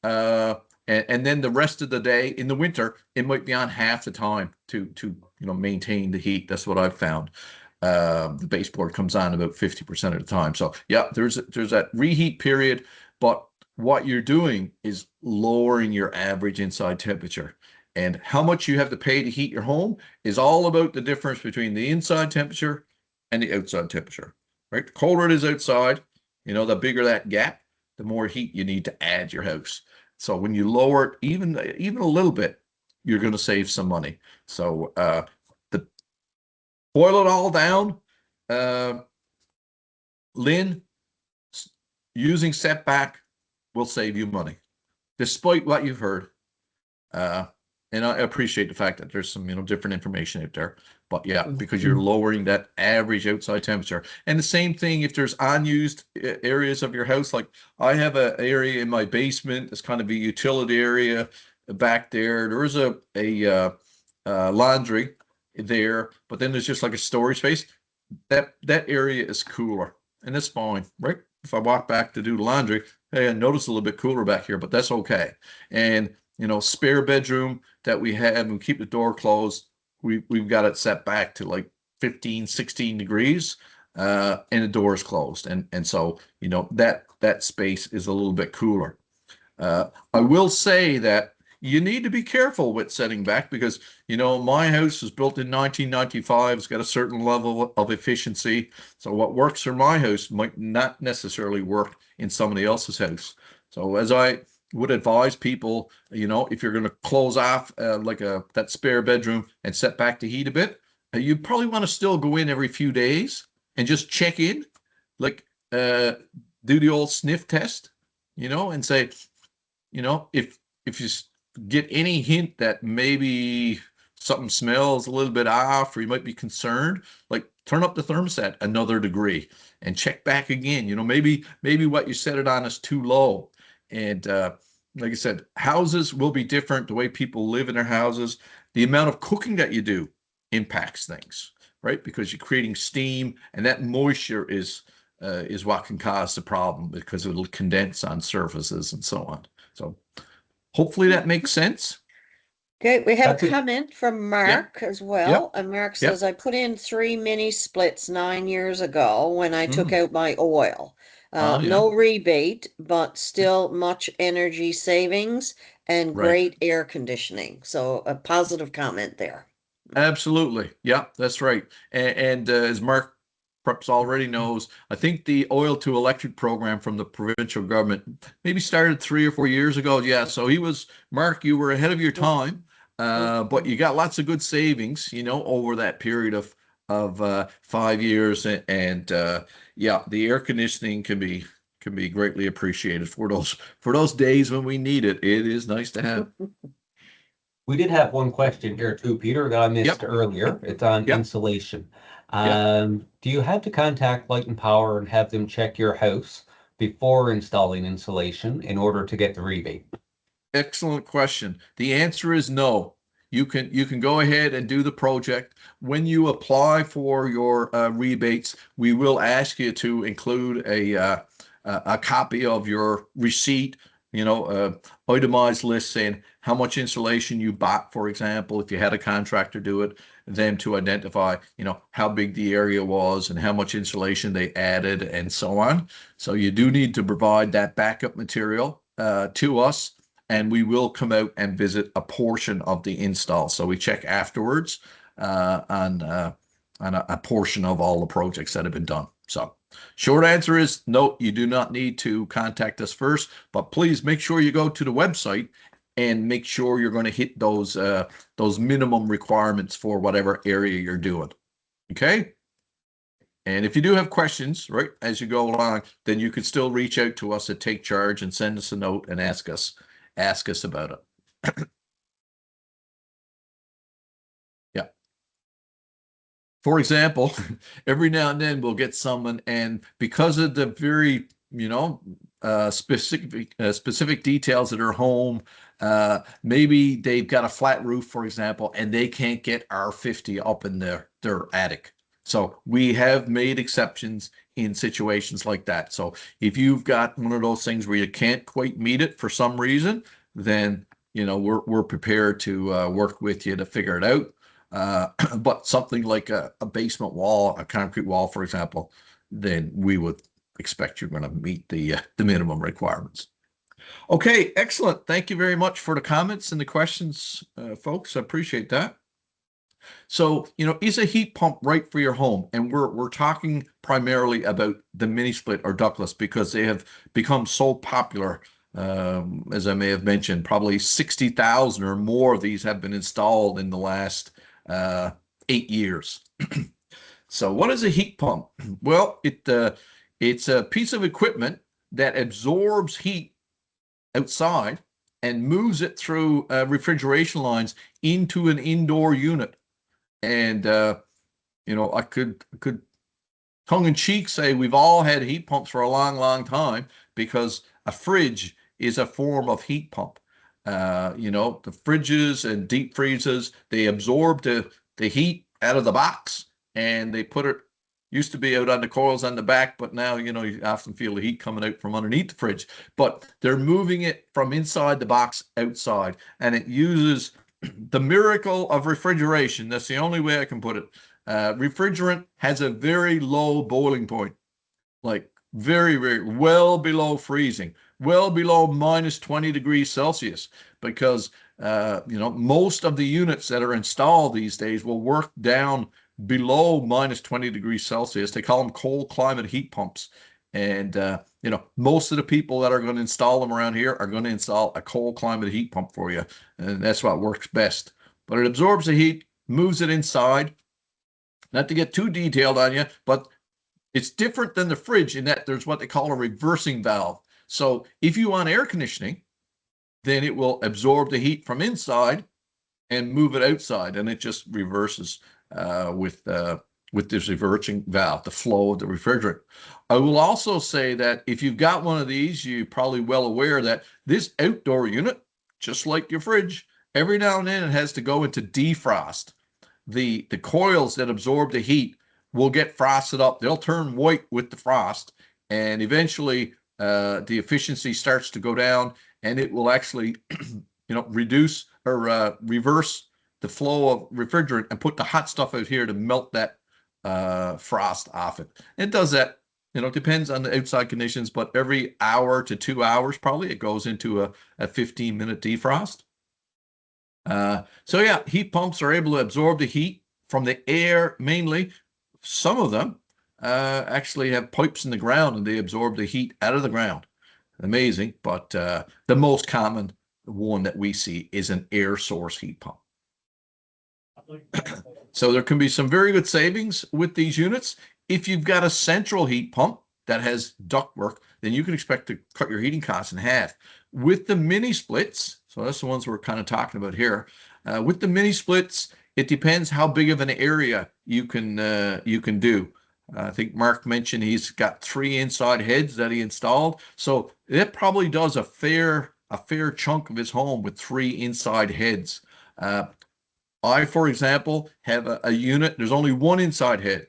Speaker 3: And then the rest of the day in the winter, it might be on half the time to maintain the heat. That's what I've found. The baseboard comes on about 50% of the time. So yeah, there's that reheat period, but what you're doing is lowering your average inside temperature. And how much you have to pay to heat your home is all about the difference between the inside temperature and the outside temperature, right? The colder it is outside, the bigger that gap, the more heat you need to add your house. So when you lower it even a little bit, you're going to save some money. So boil it all down. Lynn, using setback will save you money, despite what you've heard. And I appreciate the fact that there's some, different information out there. But yeah, because you're lowering that average outside temperature. And the same thing if there's unused areas of your house. Like I have an area in my basement. It's kind of a utility area back there. There is a laundry there, but then there's just like a storage space. That area is cooler, and that's fine, right? If I walk back to do the laundry, hey, I notice a little bit cooler back here, but that's okay. And spare bedroom that we have, and we keep the door closed. We've got it set back to like 15, 16 degrees, and the door is closed. And so, that space is a little bit cooler. I will say that you need to be careful with setting back because, my house was built in 1995. It's got a certain level of efficiency. So what works for my house might not necessarily work in somebody else's house. So as I would advise people, if you're going to close off that spare bedroom and set back the heat a bit, you probably want to still go in every few days and just check in, like do the old sniff test, and say, if you get any hint that maybe something smells a little bit off, or you might be concerned, like turn up the thermostat another degree and check back again. Maybe what you set it on is too low. And like I said, houses will be different. The way people live in their houses, the amount of cooking that you do impacts things, right? Because you're creating steam, and that moisture is what can cause the problem because it'll condense on surfaces and so on. So hopefully that makes sense.
Speaker 1: Okay, we have
Speaker 4: That's
Speaker 1: a
Speaker 4: it.
Speaker 1: comment from Mark as well.
Speaker 3: Yep.
Speaker 1: And Mark
Speaker 3: Yep.
Speaker 1: says, I put in 3 mini splits 9 years ago when I took out my oil.
Speaker 3: Oh, yeah.
Speaker 1: No rebate, but still much energy savings and
Speaker 3: Right.
Speaker 1: great air conditioning. So a positive comment there.
Speaker 3: Absolutely. Yeah, that's right. And as Mark perhaps already knows, I think the oil to electric program from the provincial government maybe started 3 or 4 years ago. Yeah, so Mark, you were ahead of your time, but you got lots of good savings, over that period of 5 years. And yeah, the air conditioning can be greatly appreciated for those days when we need it. It is nice to have.
Speaker 4: We did have one question here too, Peter, that I missed earlier. It's on
Speaker 3: Yep.
Speaker 4: insulation.
Speaker 3: Yep.
Speaker 4: Do you have to contact Light and Power and have them check your house before installing insulation in order to get the rebate?
Speaker 3: Excellent question. The answer is no. You can go ahead and do the project. When you apply for your rebates, we will ask you to include a copy of your receipt, itemized list saying how much insulation you bought, for example, if you had a contractor do it, them to identify, how big the area was and how much insulation they added and so on. So you do need to provide that backup material to us, and we will come out and visit a portion of the install. So we check afterwards on a portion of all the projects that have been done. So short answer is no, you do not need to contact us first, but please make sure you go to the website and make sure you're going to hit those minimum requirements for whatever area you're doing. Okay. And if you do have questions, right, as you go along, then you can still reach out to us at TakeCharge and send us a note and ask us about it. Yeah. For example, every now and then we'll get someone, and because of the very, specific details at their home, maybe they've got a flat roof, for example, and they can't get R50 up in their attic. So we have made exceptions in situations like that. So if you've got one of those things where you can't quite meet it for some reason, then we're prepared to work with you to figure it out. But something like a basement wall, a concrete wall, for example, then we would expect you're going to meet the minimum requirements. Okay, excellent. Thank you very much for the comments and the questions, folks. I appreciate that. So, is a heat pump right for your home? And we're talking primarily about the mini split or ductless because they have become so popular. As I may have mentioned, probably 60,000 or more of these have been installed in the last 8 years. So what is a heat pump? Well, it's a piece of equipment that absorbs heat outside and moves it through refrigeration lines into an indoor unit. And I could tongue in cheek say we've all had heat pumps for a long, long time because a fridge is a form of heat pump. The fridges and deep freezers, they absorb the heat out of the box and they put it, used to be out on the coils on the back, but now, you often feel the heat coming out from underneath the fridge, but they're moving it from inside the box outside, and it uses the miracle of refrigeration. That's the only way I can put it. Refrigerant has a very low boiling point, like very, very well below freezing, well below minus 20 degrees Celsius, because most of the units that are installed these days will work down below minus 20 degrees Celsius. They call them cold climate heat pumps. And, most of the people that are going to install them around here are going to install a cold climate heat pump for you. And that's what works best. But it absorbs the heat, moves it inside. Not to get too detailed on you, but it's different than the fridge in that there's what they call a reversing valve. So if you want air conditioning, then it will absorb the heat from inside and move it outside, and it just reverses with this reversing valve, the flow of the refrigerant. I will also say that if you've got one of these, you're probably well aware that this outdoor unit, just like your fridge, every now and then it has to go into defrost. The coils that absorb the heat will get frosted up. They'll turn white with the frost, and eventually the efficiency starts to go down, and it will actually reduce or reverse the flow of refrigerant and put the hot stuff out here to melt that frost off it. It does that, it depends on the outside conditions, but every hour to 2 hours probably it goes into a 15-minute defrost. So yeah, heat pumps are able to absorb the heat from the air mainly. Some of them actually have pipes in the ground and they absorb the heat out of the ground. Amazing, but the most common one that we see is an air source heat pump. So there can be some very good savings with these units. If you've got a central heat pump that has ductwork, then you can expect to cut your heating costs in half. With the mini splits, so that's the ones we're kind of talking about here. With the mini splits, it depends how big of an area you can do. I think Mark mentioned he's got 3 inside heads that he installed, so it probably does a fair chunk of his home with 3 inside heads. I, for example, have a unit. There's only 1 inside head,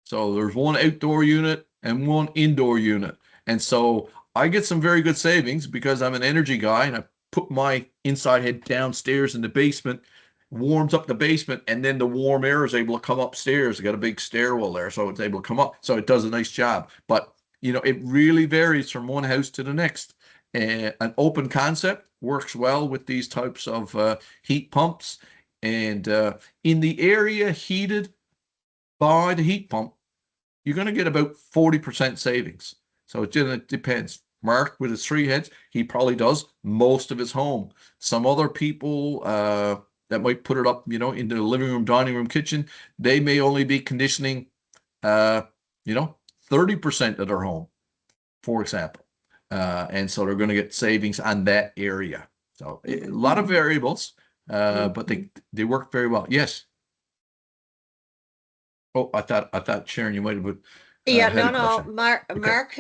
Speaker 3: so there's 1 outdoor unit and 1 indoor unit, and so I get some very good savings because I'm an energy guy and I put my inside head downstairs in the basement, warms up the basement, and then the warm air is able to come upstairs. I got a big stairwell there, so it's able to come up. So it does a nice job. But, it really varies from one house to the next. An open concept works well with these types of heat pumps. And in the area heated by the heat pump, you're going to get about 40% savings. So it depends. Mark, with his 3 heads, he probably does most of his home. Some other people that might put it up, into the living room, dining room, kitchen, they may only be conditioning, 30% of their home, for example. And so they're going to get savings on that area. So a lot of variables, but they work very well. Yes. Oh, I thought Sharon, you might have
Speaker 1: Yeah,
Speaker 3: had
Speaker 1: no,
Speaker 3: a
Speaker 1: no,
Speaker 3: question. Okay.
Speaker 1: Mark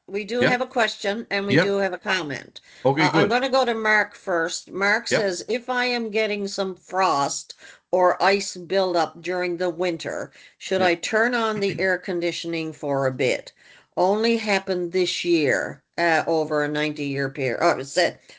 Speaker 1: we do
Speaker 3: Yeah.
Speaker 1: have a question and we
Speaker 3: Yeah.
Speaker 1: do have a comment.
Speaker 3: Okay.
Speaker 1: I'm
Speaker 3: Good.
Speaker 1: going to go to Mark first. Mark
Speaker 3: Yep.
Speaker 1: says, if I am getting some frost or ice buildup during the winter, should I
Speaker 3: Yep.
Speaker 1: turn on the air conditioning for a bit? Only happened this year, over a 90-year period, or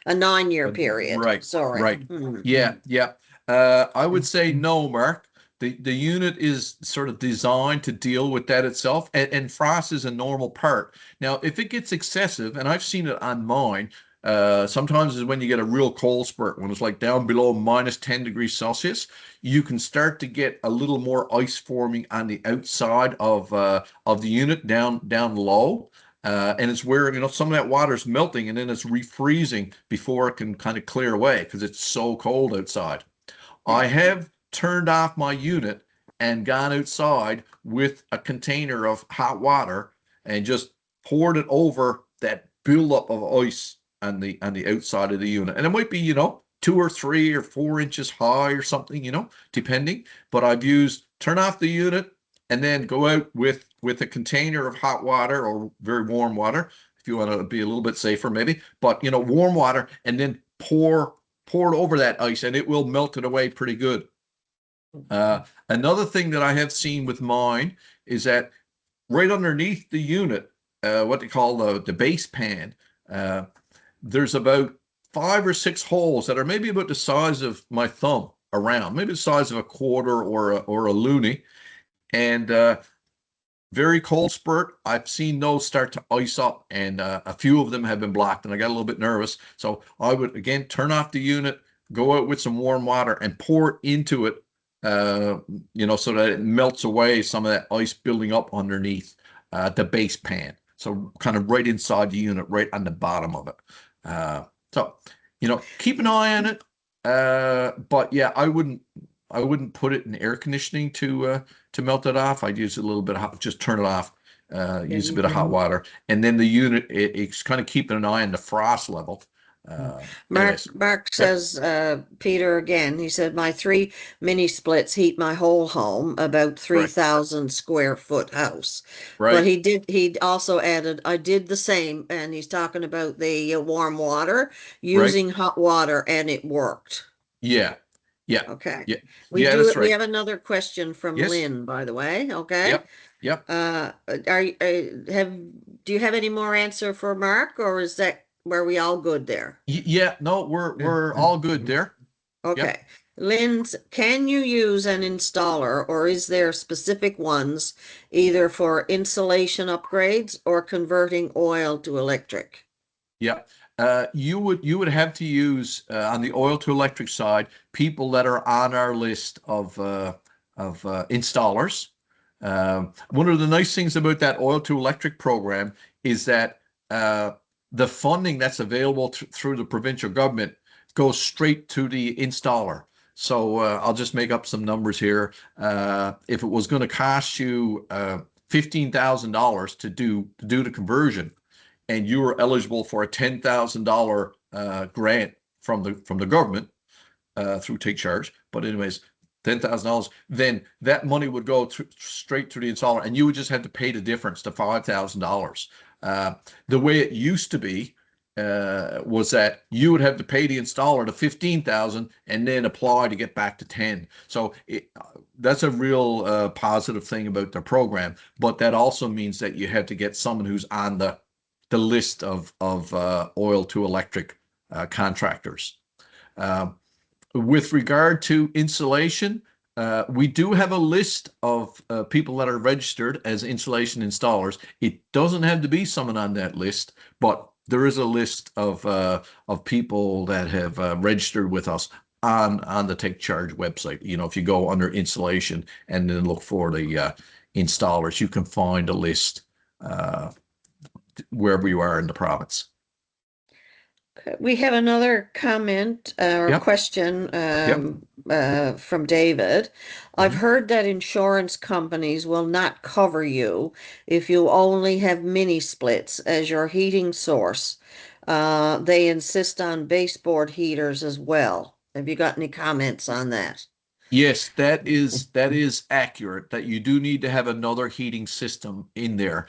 Speaker 1: a 9-year period.
Speaker 3: Right.
Speaker 1: Sorry.
Speaker 3: Right. Yeah. Yeah. I would say no, Mark. The unit is sort of designed to deal with that itself, and frost is a normal part. Now, if it gets excessive, and I've seen it on mine, sometimes is when you get a real cold spurt, when it's like down below -10 degrees Celsius, you can start to get a little more ice forming on the outside of the unit down low. And it's where, some of that water is melting and then it's refreezing before it can kind of clear away because it's so cold outside. I
Speaker 1: Yeah.
Speaker 3: have turned off my unit and gone outside with a container of hot water and just poured it over that buildup of ice on the outside of the unit. And it might be, 2 or 3 or 4 inches high or something, depending. But I've used turn off the unit and then go out with a container of hot water or very warm water if you want to be a little bit safer, maybe. But warm water and then pour it over that ice and it will melt it away pretty good. Another thing that I have seen with mine is that right underneath the unit, what they call the base pan, uh, there's about 5 or 6 holes that are maybe about the size of my thumb around, maybe the size of a quarter or a loonie. And very cold spurt, I've seen those start to ice up, and a few of them have been blocked, and I got a little bit nervous. So I would again turn off the unit, go out with some warm water, and pour it into it, so that it melts away some of that ice building up underneath the base pan. So kind of right inside the unit, right on the bottom of it. So keep an eye on it. But yeah, I wouldn't put it in air conditioning to melt it off. I'd use a little bit of hot, just turn it off, use a bit of hot water, and then the unit it's kind of keeping an eye on the frost level. Anyways,
Speaker 1: Mark
Speaker 3: yep,
Speaker 1: says, Peter again, he said, my 3 mini splits heat my whole home, about
Speaker 3: right,
Speaker 1: 3,000 square foot house. But
Speaker 3: right,
Speaker 1: he also added, I did the same, and he's talking about the warm water,
Speaker 3: right,
Speaker 1: using hot water, and it worked.
Speaker 3: yeah, yeah,
Speaker 1: Okay.
Speaker 3: yeah, yeah, that's
Speaker 1: We
Speaker 3: right.
Speaker 1: have another question from
Speaker 3: Yes,
Speaker 1: Lynn, by the way. Okay.
Speaker 3: yep, yep.
Speaker 1: Do you have any more answer for Mark, or is that where we all good there?
Speaker 3: Yeah, no, we're all good there. Yep.
Speaker 1: Okay. Lynn's, can you use an installer or is there specific ones either for insulation upgrades or converting oil to electric?
Speaker 3: Yeah. You would have to use on the oil to electric side people that are on our list of installers. One of the nice things about that oil to electric program is that the funding that's available through the provincial government goes straight to the installer. So I'll just make up some numbers here. If it was going to cost you $15,000 to do the conversion, and you are eligible for a $10,000 grant from the government through TakeCharge. But anyways, $10,000, then that money would go straight to the installer, and you would just have to pay the difference to $5,000. The way it used to be was that you would have to pay the installer the 15,000 and then apply to get back to 10. So that's a real positive thing about the program. But that also means that you have to get someone who's on the list of oil to electric contractors. With regard to insulation, we do have a list of people that are registered as insulation installers. It doesn't have to be someone on that list, but there is a list of people that have registered with us on the TakeCharge website. If you go under insulation and then look for the installers, you can find a list wherever you are in the province.
Speaker 1: We have another comment or
Speaker 3: Yep,
Speaker 1: question
Speaker 3: yep,
Speaker 1: from David. I've
Speaker 3: mhm,
Speaker 1: heard that insurance companies will not cover you if you only have mini splits as your heating source. They insist on baseboard heaters as well. Have you got any comments on that?
Speaker 3: Yes, that is accurate, that you do need to have another heating system in there.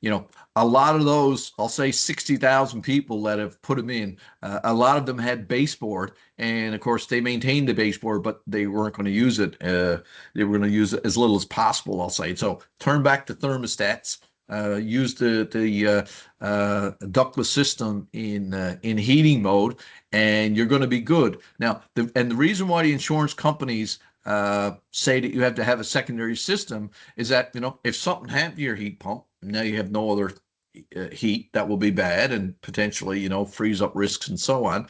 Speaker 3: You know, a lot of those, I'll say 60,000 people that have put them in, a lot of them had baseboard, and of course they maintained the baseboard, but they weren't going to use it. They were going to use it as little as possible, I'll say. So turn back the thermostats. Use the ductless system in heating mode, and you're going to be good. Now, the reason why the insurance companies say that you have to have a secondary system is that, you know, if something happened to your heat pump, now you have no other heat, that will be bad and potentially, you know, freeze up risks and so on.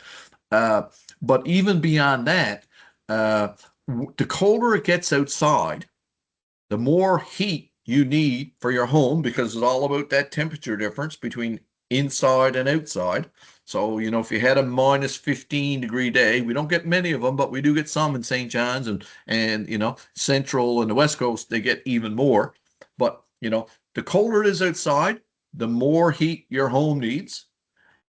Speaker 3: Uh, but even beyond that, uh, the colder it gets outside, the more heat you need for your home, because it's all about that temperature difference between inside and outside. So, you know, if you had a minus 15-degree day, we don't get many of them, but we do get some in St. John's and you know, Central and the West Coast, they get even more. But, you know, the colder it is outside, the more heat your home needs.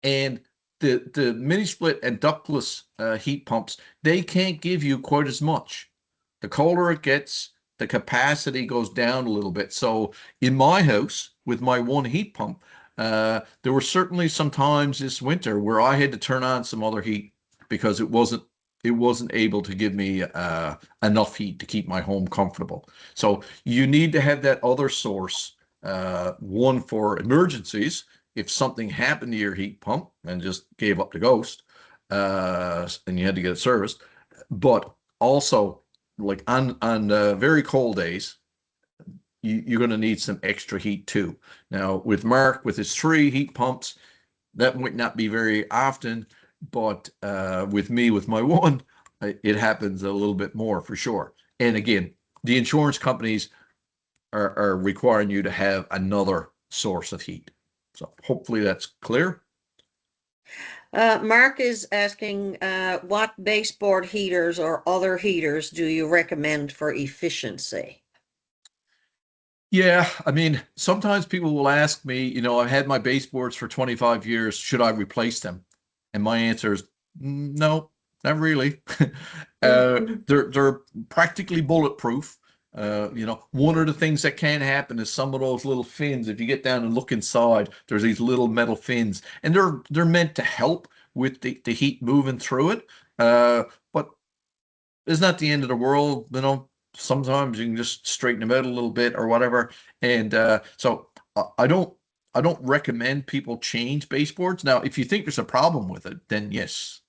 Speaker 3: And the mini split and ductless heat pumps, they can't give you quite as much. The colder it gets, the capacity goes down a little bit. So in my house with my one heat pump, there were certainly some times this winter where I had to turn on some other heat because it wasn't able to give me enough heat to keep my home comfortable. So you need to have that other source, one for emergencies. If something happened to your heat pump and just gave up the ghost, and you had to get it serviced, but also like on very cold days, you're going to need some extra heat too. Now with Mark with his 3 heat pumps, that might not be very often, but with me with my one, it happens a little bit more for sure. And again, the insurance companies are requiring you to have another source of heat. So hopefully that's clear.
Speaker 1: Mark is asking, what baseboard heaters or other heaters do you recommend for efficiency?
Speaker 3: Yeah, I mean, sometimes people will ask me, you know, I've had my baseboards for 25 years, should I replace them? And my answer is no, not really. They're practically bulletproof. You know, one of the things that can happen is some of those little fins, if you get down and look inside, there's these little metal fins, and they're meant to help with the heat moving through it. But it's not the end of the world, you know. Sometimes you can just straighten them out a little bit or whatever. And so I don't recommend people change baseboards. Now, if you think there's a problem with it, then yes,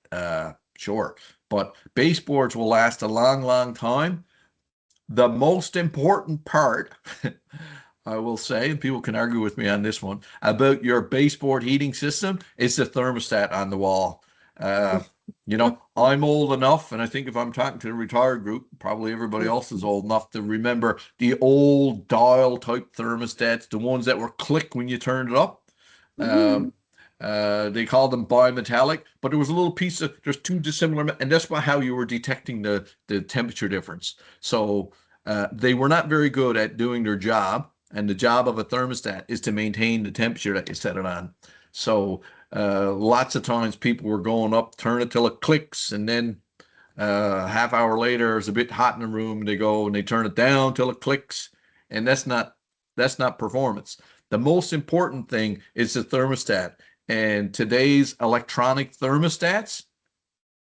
Speaker 3: sure. But baseboards will last a long, long time. The most important part, I will say, and people can argue with me on this one, about your baseboard heating system is the thermostat on the wall. Uh, you know, I'm old enough, and I think if I'm talking to the retired group, probably everybody else is old enough to remember the old dial type thermostats, the ones that were click when you turned it up. Um, they called them bimetallic, but there was a little piece of, there's two dissimilar, and that's how you were detecting the temperature difference. So they were not very good at doing their job, and the job of a thermostat is to maintain the temperature that you set it on. So lots of times people were going up, turn it till it clicks, and then half hour later it's a bit hot in the room. They go and they turn it down till it clicks, and that's not performance. The most important thing is the thermostat, and today's electronic thermostats,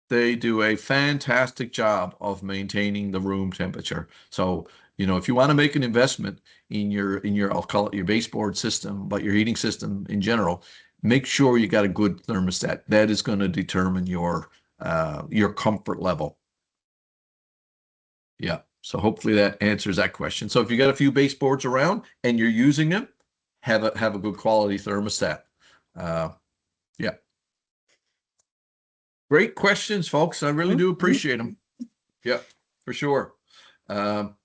Speaker 3: they do a fantastic job of maintaining the room temperature. So, you know, if you want to make an investment in your I'll call it your baseboard system, but your heating system in general, make sure you got a good thermostat. That is going to determine your comfort level. Yeah. So hopefully that answers that question. So if you got a few baseboards around and you're using them, have a good quality thermostat. Yeah. Great questions, folks. I really do appreciate them. Yeah, for sure. Um,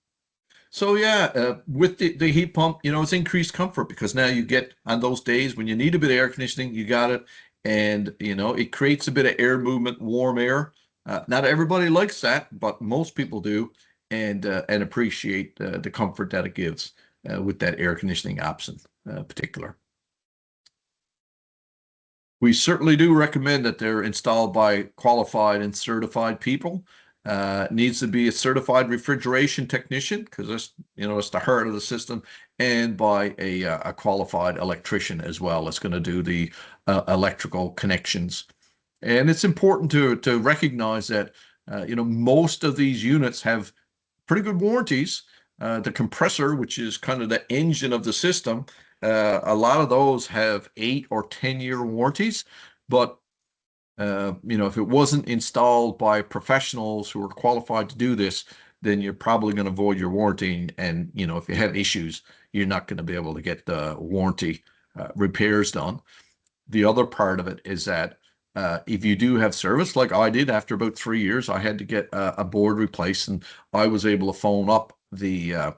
Speaker 3: so yeah, with the heat pump, you know, it's increased comfort because now you get on those days when you need a bit of air conditioning, you got it, and you know it creates a bit of air movement, warm air. Not everybody likes that, but most people do, and appreciate the comfort that it gives with that air conditioning option, particular. We certainly do recommend that they're installed by qualified and certified people. It needs to be a certified refrigeration technician because it's it's the heart of the system, and by a qualified electrician as well. That's going to do the electrical connections. And it's important to recognize that most of these units have pretty good warranties. The compressor, which is kind of the engine of the system, a lot of those have 8 or 10-year warranties. But if it wasn't installed by professionals who are qualified to do this, then you're probably going to void your warranty. And if you have issues, you're not going to be able to get the warranty repairs done. The other part of it is that if you do have service, like I did after about 3 years, I had to get a board replaced, and I was able to phone up the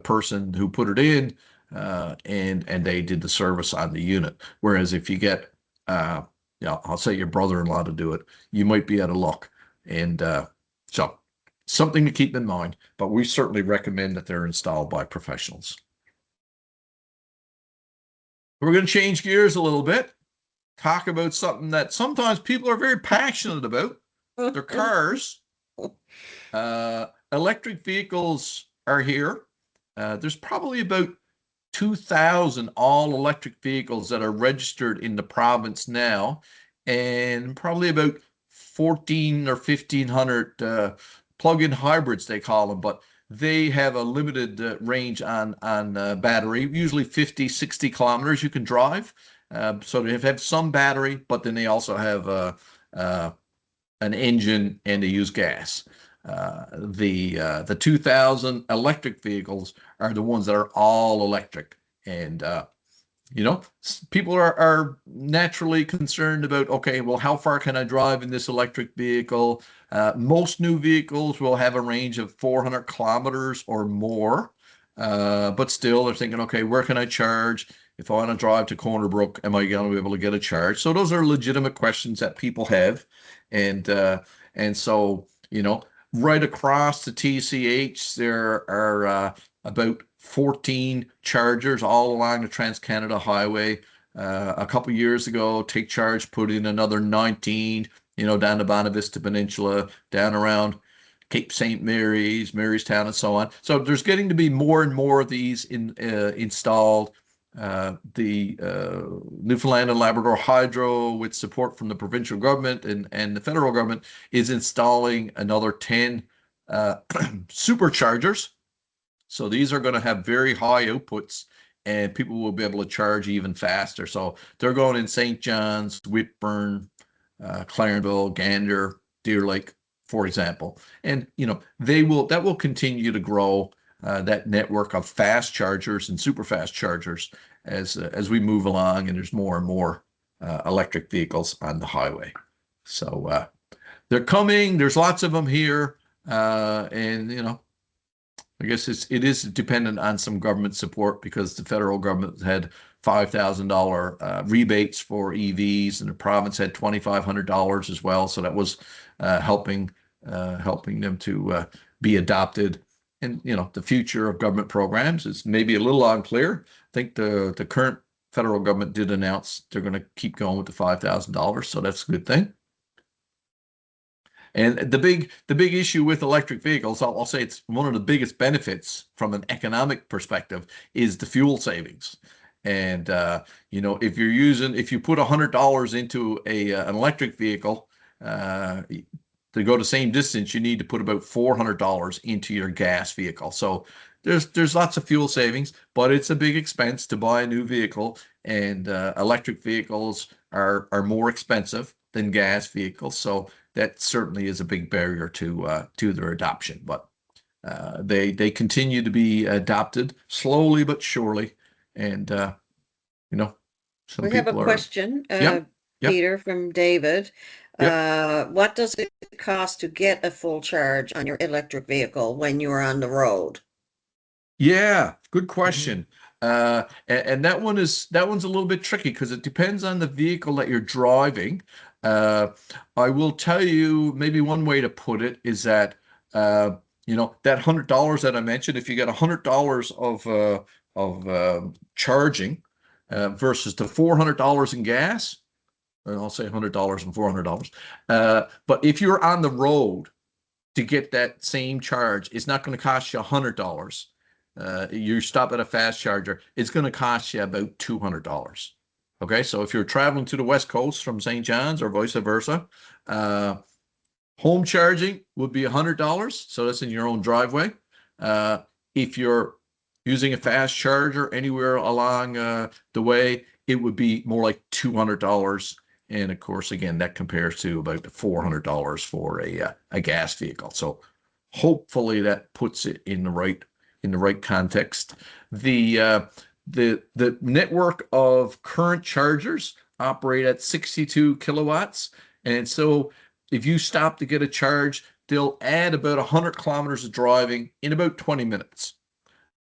Speaker 3: person who put it in, and they did the service on the unit. Whereas if you get I'll say your brother-in-law to do it, you might be out of luck. And so something to keep in mind, but we certainly recommend that they're installed by professionals. We're going to change gears a little bit, talk about something that sometimes people are very passionate about, their cars. Electric vehicles are here. There's probably about 2,000 all electric vehicles that are registered in the province now, and probably about 14 or 1,500 plug-in hybrids, they call them, but they have a limited range on battery, usually 50, 60 kilometers you can drive. So they have some battery, but then they also have an engine and they use gas. The 2,000 electric vehicles are the ones that are all electric. And, people are naturally concerned about, okay, well, how far can I drive in this electric vehicle? Most new vehicles will have a range of 400 kilometers or more. But still, they're thinking, okay, where can I charge? If I want to drive to Corner Brook, am I going to be able to get a charge? So those are legitimate questions that people have. And so, right across the TCH, there are about 14 chargers all along the Trans-Canada Highway. A couple years ago, TakeCharge put in another 19, down the Bonavista Peninsula, down around Cape St. Mary's, Marystown, and so on. So there's getting to be more and more of these installed. The Newfoundland and Labrador Hydro, with support from the provincial government and the federal government, is installing another 10 superchargers. So these are going to have very high outputs, and people will be able to charge even faster. So they're going in St. John's, Whitburn, Clarenville, Gander, Deer Lake, for example. And that will continue to grow, that network of fast chargers and super fast chargers as we move along, and there's more and more electric vehicles on the highway. So they're coming. There's lots of them here, and I guess it is dependent on some government support, because the federal government had $5,000 rebates for EVs, and the province had $2,500 as well. So that was helping them to be adopted. And the future of government programs is maybe a little unclear. I think the current federal government did announce they're going to keep going with the $5,000, so that's a good thing. And the big issue with electric vehicles, I'll say it's one of the biggest benefits from an economic perspective, is the fuel savings. And if you put $100 into an electric vehicle, to go the same distance, you need to put about $400 into your gas vehicle. So there's lots of fuel savings, but it's a big expense to buy a new vehicle, and electric vehicles are more expensive than gas vehicles. So that certainly is a big barrier to their adoption. But they continue to be adopted slowly but surely. And some
Speaker 1: We have a
Speaker 3: people are.
Speaker 1: question,
Speaker 3: Yep.
Speaker 1: Peter, from David.
Speaker 3: Yep.
Speaker 1: What does it cost to get a full charge on your electric vehicle when you're on the road?
Speaker 3: Yeah, good question. And that one's a little bit tricky because it depends on the vehicle that you're driving. I will tell you, maybe one way to put it is that that $100 that I mentioned, if you get $100 of charging versus the $400 in gas, and I'll say $100 and $400. But if you're on the road, to get that same charge. It's not going to cost you $100. You stop at a fast charger, it's going to cost you about $200. Okay, so if you're traveling to the West Coast from St. John's or vice versa, home charging would be $100. So that's in your own driveway. If you're using a fast charger anywhere along the way, it would be more like $200. And of course, again, that compares to about $400 for a gas vehicle. So hopefully that puts it in the right context. The network of current chargers operate at 62 kilowatts. And so if you stop to get a charge, they'll add about 100 kilometers of driving in about 20 minutes.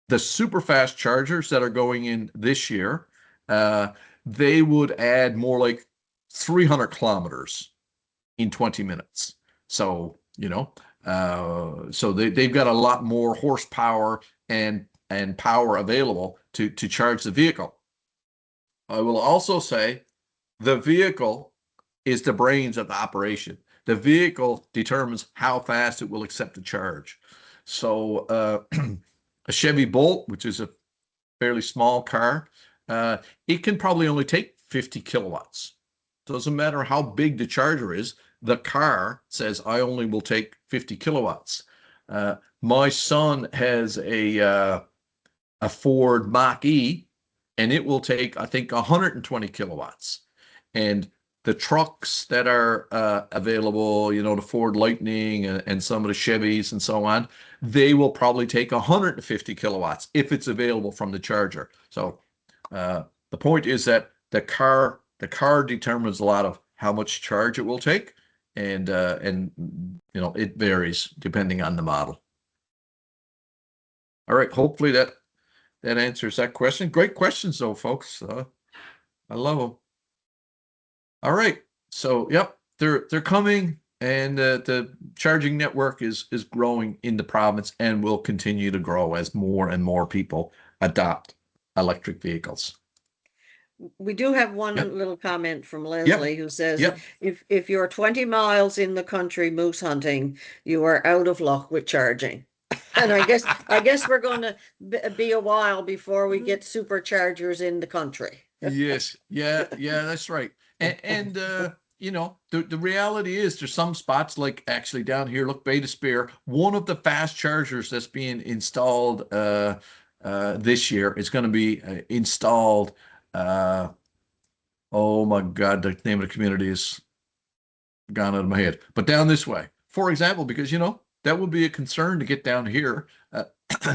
Speaker 3: The super fast chargers that are going in this year, they would add more like 300 kilometers in 20 minutes. So, so they've got a lot more horsepower and power available to charge the vehicle. I will also say the vehicle is the brains of the operation. The vehicle determines how fast it will accept a charge. So a Chevy Bolt, which is a fairly small car, it can probably only take 50 kilowatts. Doesn't matter how big the charger is, the car says, I only will take 50 kilowatts. My son has a Ford Mach-E, and it will take, I think, 120 kilowatts. And the trucks that are available, the Ford Lightning and some of the Chevys and so on, they will probably take 150 kilowatts if it's available from the charger. So the point is that the car determines a lot of how much charge it will take, and it varies depending on the model. All right, hopefully that answers that question. Great questions though, folks. I love them. All right, so yep, they're coming, and the charging network is growing in the province and will continue to grow as more and more people adopt electric vehicles.
Speaker 1: We do have one
Speaker 3: Yep.
Speaker 1: little comment from Leslie who says,
Speaker 3: Yep.
Speaker 1: if you're 20 miles in the country moose hunting, you are out of luck with charging. And I guess we're going to be a while before we get superchargers in the country.
Speaker 3: Yes, yeah, that's right. And the reality is there's some spots, like actually down here, look, Bay d'Espoir, one of the fast chargers that's being installed this year is going to be installed. Oh my God, the name of the community is gone out of my head. But down this way, for example, because that would be a concern to get down here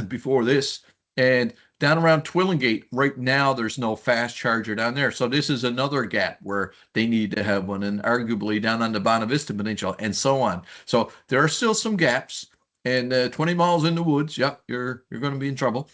Speaker 3: before this. And down around Twillingate, right now, there's no fast charger down there. So this is another gap where they need to have one, and arguably down on the Bonavista Peninsula and so on. So there are still some gaps, and 20 miles in the woods, yep, you're going to be in trouble.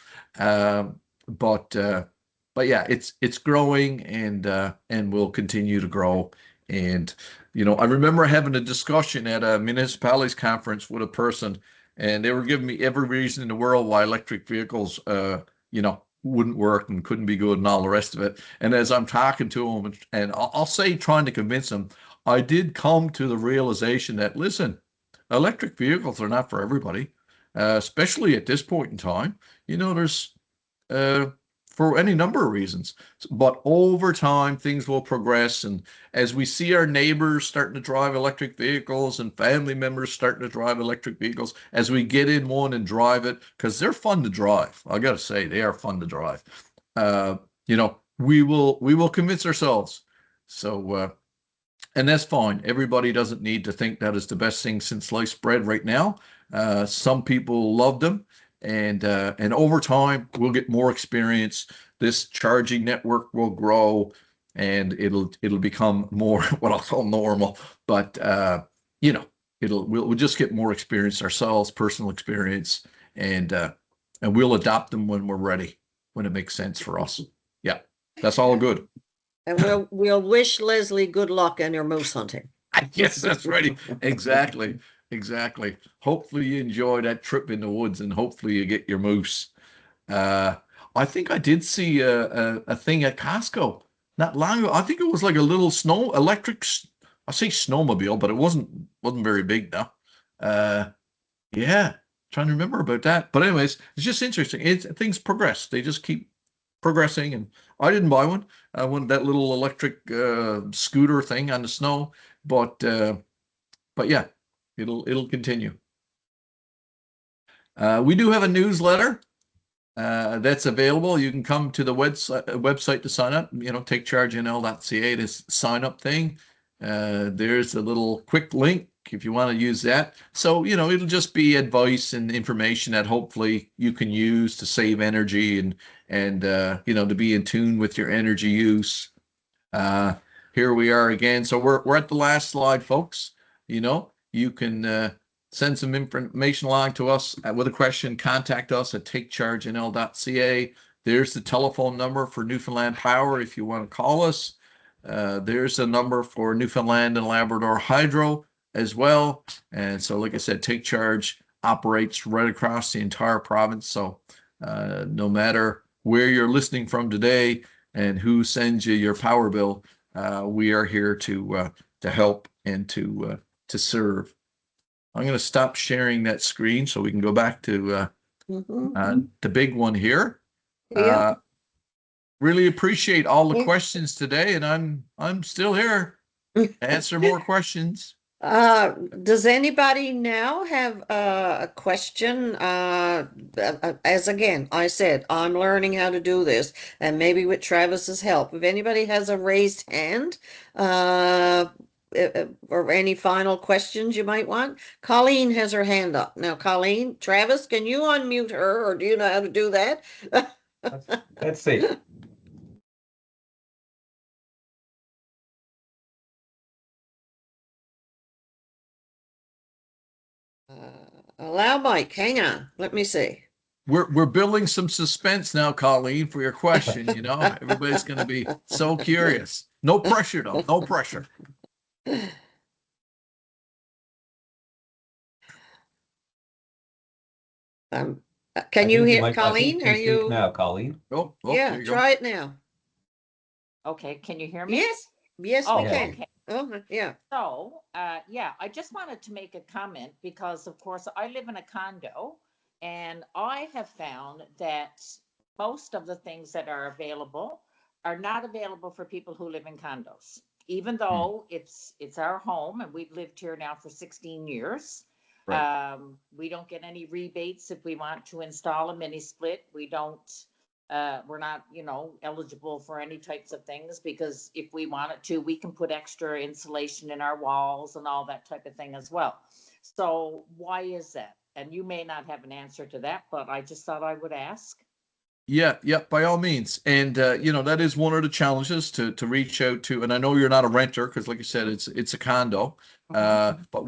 Speaker 3: But yeah, it's growing and will continue to grow. And I remember having a discussion at a municipalities conference with a person, and they were giving me every reason in the world why electric vehicles wouldn't work and couldn't be good and all the rest of it. And as I'm talking to them, and I'll say trying to convince them, I did come to the realization that, listen, electric vehicles are not for everybody, especially at this point in time. There's for any number of reasons. But over time, things will progress. And as we see our neighbors starting to drive electric vehicles and family members starting to drive electric vehicles, as we get in one and drive it, because they're fun to drive. I got to say, they are fun to drive. We will convince ourselves. So, and that's fine. Everybody doesn't need to think that is the best thing since sliced bread right now. Some people love them. And over time, we'll get more experience. This charging network will grow, and it'll become more what I'll call normal. But we'll just get more experience ourselves, personal experience, and we'll adopt them when we're ready, when it makes sense for us. Yeah, that's all good.
Speaker 1: And we'll wish Leslie good luck in your moose hunting.
Speaker 3: Yes, that's right. Exactly. Hopefully you enjoy that trip in the woods, and hopefully you get your moose. I think I did see a thing at Costco not long ago. I think it was like a little electric, I say snowmobile, but it wasn't very big now. Yeah, trying to remember about that. But anyways, it's just interesting. Things progress. They just keep progressing. And I didn't buy one. I wanted that little electric scooter thing on the snow. But yeah, it'll continue. We do have a newsletter that's available. You can come to the website to sign up. TakeChargeNL.ca, this sign up thing. There's a little quick link if you want to use that. So, it'll just be advice and information that hopefully you can use to save energy and to be in tune with your energy use. Uh, Here we are again. So we're at the last slide, folks. You can send some information along to us with a question. Contact us at takechargenl.ca. There's the telephone number for Newfoundland Power if you want to call us. There's a number for Newfoundland and Labrador Hydro as well. And so, like I said, Take Charge operates right across the entire province. So no matter where you're listening from today and who sends you your power bill, we are here to help and to serve. I'm going to stop sharing that screen so we can go back to the big one here.
Speaker 1: Yeah.
Speaker 3: Really appreciate all the
Speaker 1: Yeah.
Speaker 3: questions today, and I'm still here to answer more questions.
Speaker 1: Does anybody now have a question? As again, I said, I'm learning how to do this, and maybe with Travis's help. If anybody has a raised hand, or any final questions you might want, Colleen has her hand up. Now, Colleen, Travis, can you unmute her, or do you know how to do that?
Speaker 4: Let's see.
Speaker 1: Allow Mike, hang on, let me see.
Speaker 3: We're building some suspense now, Colleen, for your question. Everybody's going to be so curious. No pressure, though. No pressure.
Speaker 1: Can
Speaker 4: I
Speaker 1: you
Speaker 4: think
Speaker 1: hear
Speaker 4: I think
Speaker 1: Colleen?
Speaker 4: you
Speaker 1: Are
Speaker 4: can speak
Speaker 1: you?
Speaker 4: now, Colleen?
Speaker 3: Oh,
Speaker 1: Yeah,
Speaker 3: there you go.
Speaker 1: try it now.
Speaker 2: Okay, can you hear me?
Speaker 1: Yes, yes,
Speaker 2: Oh,
Speaker 1: we
Speaker 4: Yeah.
Speaker 1: can.
Speaker 2: okay.
Speaker 1: Oh, yeah.
Speaker 2: So, yeah, I just wanted to make a comment because, of course, I live in a condo and I have found that most of the things that are available are not available for people who live in condos. Even though it's our home and we've lived here now for 16 years.
Speaker 3: Right.
Speaker 2: We don't get any rebates if we want to install a mini split. We're not, eligible for any types of things because if we wanted to, we can put extra insulation in our walls and all that type of thing as well. So why is that? And you may not have an answer to that, but I just thought I would ask.
Speaker 3: Yeah, by all means. And that is one of the challenges to reach out to. And I know you're not a renter because, like I said, it's a condo. But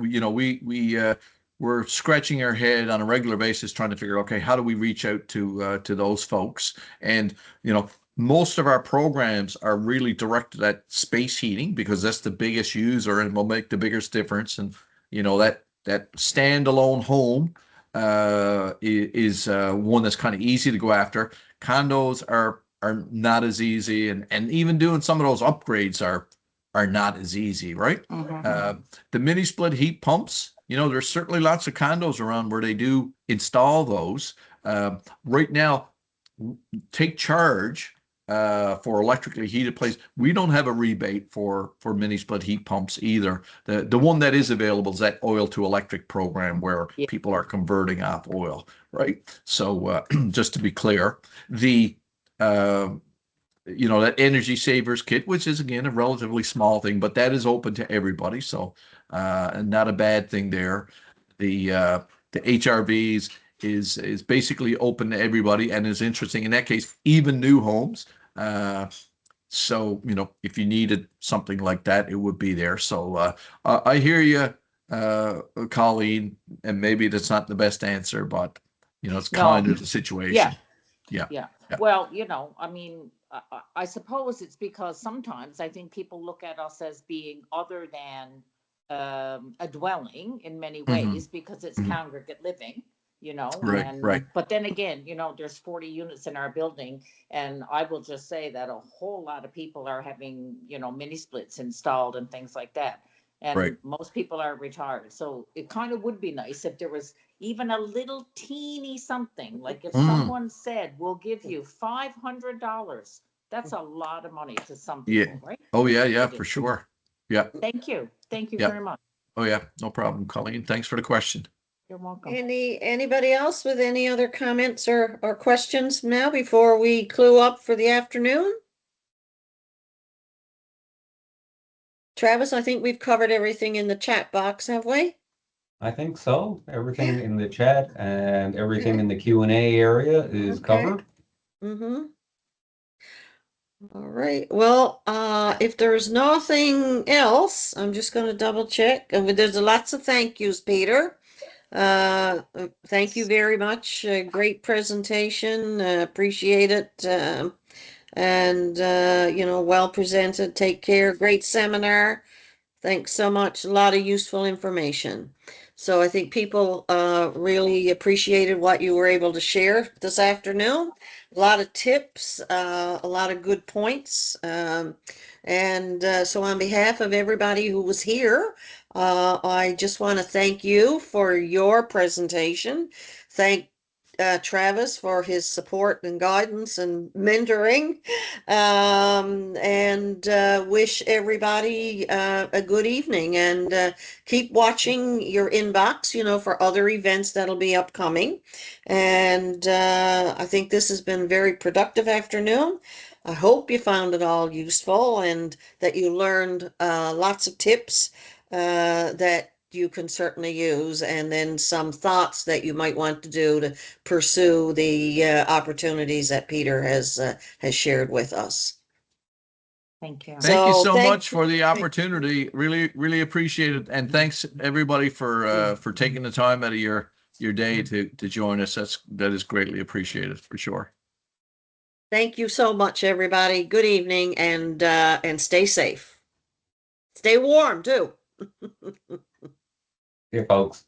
Speaker 3: we're scratching our head on a regular basis trying to figure, okay, how do we reach out to those folks? And most of our programs are really directed at space heating because that's the biggest user and will make the biggest difference. And that standalone home is one that's kind of easy to go after. Condos are not as easy, and even doing some of those upgrades are not as easy, right? The mini split heat pumps, there's certainly lots of condos around where they do install those. Right now, Take Charge for electrically heated place. We don't have a rebate for mini split heat pumps either. The one that is available is that oil to electric program where
Speaker 2: Yeah.
Speaker 3: people are converting off oil, right? So just to be clear, the that energy savers kit, which is again a relatively small thing, but that is open to everybody, so not a bad thing there. The HRVs is basically open to everybody and is interesting in that case, even new homes. So if you needed something like that, it would be there. So I hear you, Colleen, and maybe that's not the best answer, but it's kind of the situation. Yeah.
Speaker 2: Yeah.
Speaker 3: Yeah.
Speaker 2: Well, I mean, I suppose it's because sometimes I think people look at us as being other than a dwelling in many ways because it's
Speaker 3: Mhm.
Speaker 2: congregate living,
Speaker 3: Right.
Speaker 2: and but then again, there's 40 units in our building, and I will just say that a whole lot of people are having, mini splits installed and things like that.
Speaker 3: Right.
Speaker 2: And most people are retired. So it kind of would be nice if there was even a little teeny something, like if
Speaker 3: Mm.
Speaker 2: someone said, we'll give you $500, that's a lot of money to some
Speaker 3: Yeah.
Speaker 2: people, right?
Speaker 3: Oh yeah, yeah,
Speaker 2: It
Speaker 3: for
Speaker 2: is.
Speaker 3: sure. Yeah.
Speaker 2: Thank you. Thank you
Speaker 3: Yeah.
Speaker 2: very much.
Speaker 3: Oh yeah, no problem, Colleen. Thanks for the question.
Speaker 2: You're welcome.
Speaker 1: Anybody else with any other comments or questions now before we clue up for the afternoon? Travis, I think we've covered everything in the chat box, have we?
Speaker 4: I think so. Everything in the chat and everything in the Q&A area is
Speaker 1: Okay.
Speaker 4: covered.
Speaker 1: Mm-hmm. All right. Well, if there's nothing else, I'm just going to double check. There's lots of thank yous, Peter. Thank you very much. Great presentation. Appreciate it. And well presented. Take care. Great seminar. Thanks so much. A lot of useful information. So I think people really appreciated what you were able to share this afternoon. A lot of tips, a lot of good points. And so on behalf of everybody who was here, I just want to thank you for your presentation. Thank Travis for his support and guidance and mentoring, and wish everybody a good evening, and keep watching your inbox, for other events that'll be upcoming. And I think this has been a very productive afternoon. I hope you found it all useful and that you learned lots of tips that you can certainly use, and then some thoughts that you might want to do to pursue the opportunities that Peter has shared with us.
Speaker 2: Thank you.
Speaker 3: Thank you
Speaker 1: So
Speaker 3: so much for the opportunity. Really, really appreciate it. And thanks everybody for taking the time out of your day to join us. That is greatly appreciated for sure.
Speaker 1: Thank you so much, everybody. Good evening, and stay safe. Stay warm too.
Speaker 4: Here, folks.